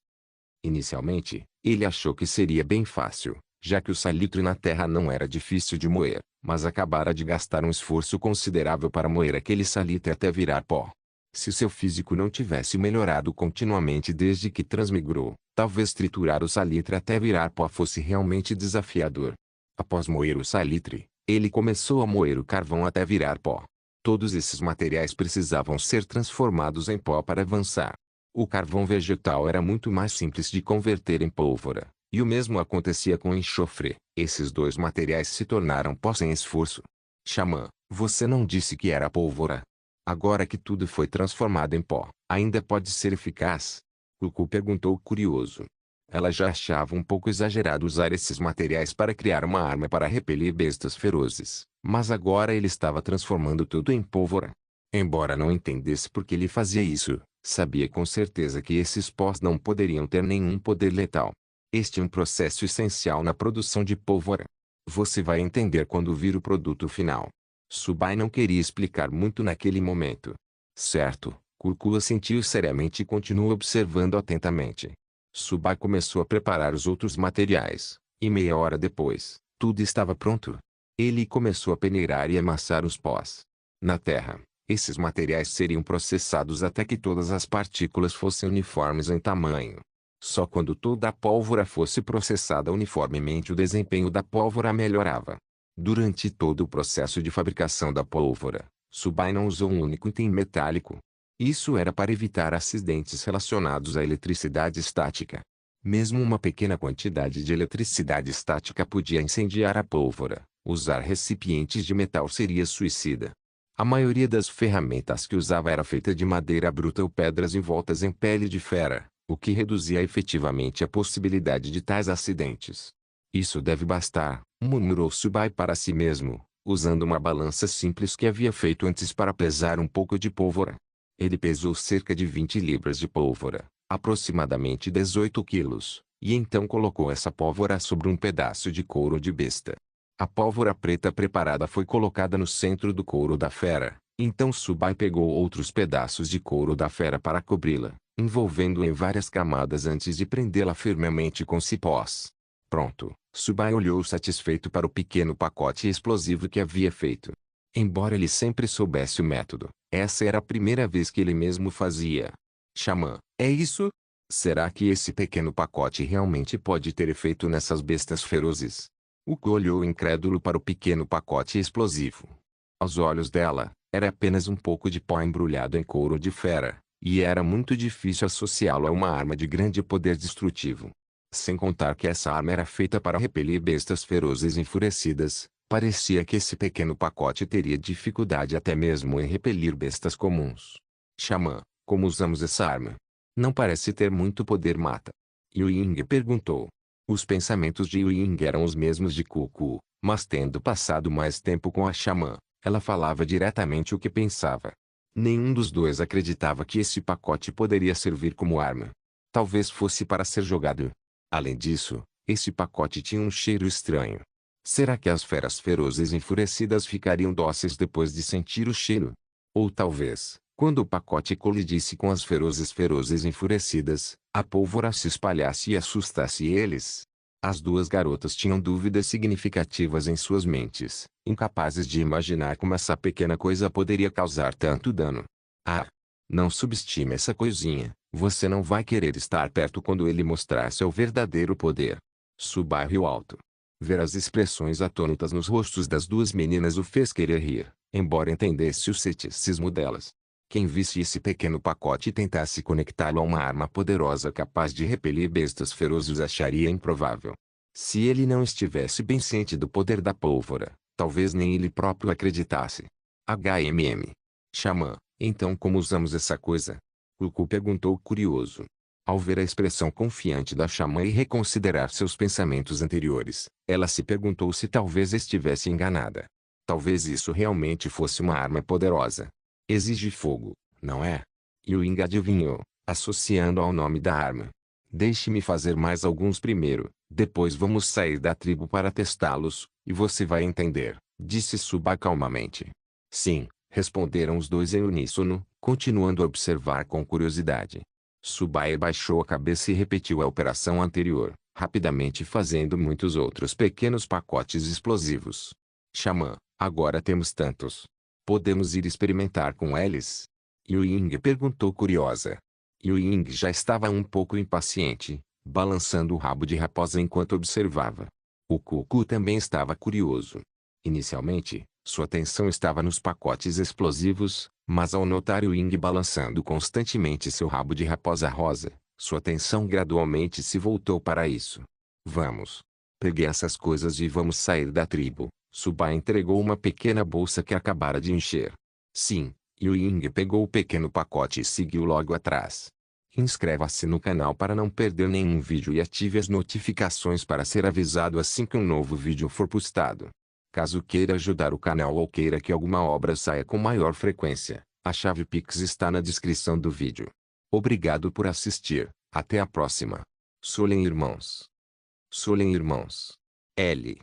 Inicialmente, ele achou que seria bem fácil, já que o salitre na terra não era difícil de moer, mas acabara de gastar um esforço considerável para moer aquele salitre até virar pó. Se seu físico não tivesse melhorado continuamente desde que transmigrou, talvez triturar o salitre até virar pó fosse realmente desafiador. Após moer o salitre, ele começou a moer o carvão até virar pó. Todos esses materiais precisavam ser transformados em pó para avançar. O carvão vegetal era muito mais simples de converter em pólvora, e o mesmo acontecia com o enxofre. Esses dois materiais se tornaram pó sem esforço. Xamã, você não disse que era pólvora? Agora que tudo foi transformado em pó, ainda pode ser eficaz? Cucu perguntou curioso. Ela já achava um pouco exagerado usar esses materiais para criar uma arma para repelir bestas ferozes, mas agora ele estava transformando tudo em pólvora. Embora não entendesse por que ele fazia isso, sabia com certeza que esses pós não poderiam ter nenhum poder letal. Este é um processo essencial na produção de pólvora. Você vai entender quando vir o produto final. Subai não queria explicar muito naquele momento. Certo, Cucu assentiu seriamente e continuou observando atentamente. Subai começou a preparar os outros materiais, e meia hora depois, tudo estava pronto. Ele começou a peneirar e amassar os pós. Na terra, esses materiais seriam processados até que todas as partículas fossem uniformes em tamanho. Só quando toda a pólvora fosse processada uniformemente o desempenho da pólvora melhorava. Durante todo o processo de fabricação da pólvora, Subai não usou um único item metálico. Isso era para evitar acidentes relacionados à eletricidade estática. Mesmo uma pequena quantidade de eletricidade estática podia incendiar a pólvora. Usar recipientes de metal seria suicida. A maioria das ferramentas que usava era feita de madeira bruta ou pedras envoltas em pele de fera, o que reduzia efetivamente a possibilidade de tais acidentes. Isso deve bastar, murmurou Subai para si mesmo, usando uma balança simples que havia feito antes para pesar um pouco de pólvora. Ele pesou cerca de 20 libras de pólvora, aproximadamente 18 quilos, e então colocou essa pólvora sobre um pedaço de couro de besta. A pólvora preta preparada foi colocada no centro do couro da fera, então Subai pegou outros pedaços de couro da fera para cobri-la, envolvendo-a em várias camadas antes de prendê-la firmemente com cipós. Pronto, Subai olhou satisfeito para o pequeno pacote explosivo que havia feito. Embora ele sempre soubesse o método, essa era a primeira vez que ele mesmo fazia. Xamã, é isso? Será que esse pequeno pacote realmente pode ter efeito nessas bestas ferozes? Uko olhou incrédulo para o pequeno pacote explosivo. Aos olhos dela, era apenas um pouco de pó embrulhado em couro de fera, e era muito difícil associá-lo a uma arma de grande poder destrutivo. Sem contar que essa arma era feita para repelir bestas ferozes enfurecidas, parecia que esse pequeno pacote teria dificuldade até mesmo em repelir bestas comuns. Xamã, como usamos essa arma? Não parece ter muito poder mata. Yu Ying perguntou. Os pensamentos de Yu Ying eram os mesmos de Cuckoo, mas tendo passado mais tempo com a xamã, ela falava diretamente o que pensava. Nenhum dos dois acreditava que esse pacote poderia servir como arma. Talvez fosse para ser jogado. Além disso, esse pacote tinha um cheiro estranho. Será que as feras ferozes enfurecidas ficariam dóceis depois de sentir o cheiro? Ou talvez, quando o pacote colidisse com as ferozes enfurecidas, a pólvora se espalhasse e assustasse eles? As duas garotas tinham dúvidas significativas em suas mentes, incapazes de imaginar como essa pequena coisa poderia causar tanto dano. Ah! Não subestime essa coisinha, você não vai querer estar perto quando ele mostrar seu verdadeiro poder. Subai riu alto. Ver as expressões atônitas nos rostos das duas meninas o fez querer rir, embora entendesse o ceticismo delas. Quem visse esse pequeno pacote e tentasse conectá-lo a uma arma poderosa capaz de repelir bestas ferozes acharia improvável. Se ele não estivesse bem ciente do poder da pólvora, talvez nem ele próprio acreditasse. Xamã, então como usamos essa coisa? Cuckoo perguntou curioso. Ao ver a expressão confiante da xamã e reconsiderar seus pensamentos anteriores, ela se perguntou se talvez estivesse enganada. Talvez isso realmente fosse uma arma poderosa. Exige fogo, não é? Yu Ying adivinhou, associando ao nome da arma. Deixe-me fazer mais alguns primeiro, depois vamos sair da tribo para testá-los, e você vai entender, disse Subai calmamente. Sim, responderam os dois em uníssono, continuando a observar com curiosidade. Subai baixou a cabeça e repetiu a operação anterior, rapidamente fazendo muitos outros pequenos pacotes explosivos. Xamã, agora temos tantos. Podemos ir experimentar com eles? Yu Ying perguntou curiosa. Yu Ying já estava um pouco impaciente, balançando o rabo de raposa enquanto observava. O Cuckoo também estava curioso. Inicialmente, sua atenção estava nos pacotes explosivos, mas ao notar Yu Ying balançando constantemente seu rabo de raposa rosa, sua atenção gradualmente se voltou para isso. Vamos. Pegue essas coisas e vamos sair da tribo. Subai entregou uma pequena bolsa que acabara de encher. Sim, Yu Ying pegou o pequeno pacote e seguiu logo atrás. Inscreva-se no canal para não perder nenhum vídeo e ative as notificações para ser avisado assim que um novo vídeo for postado. Caso queira ajudar o canal ou queira que alguma obra saia com maior frequência, a chave Pix está na descrição do vídeo. Obrigado por assistir, até a próxima. Solen Irmãos. Solen Irmãos. L.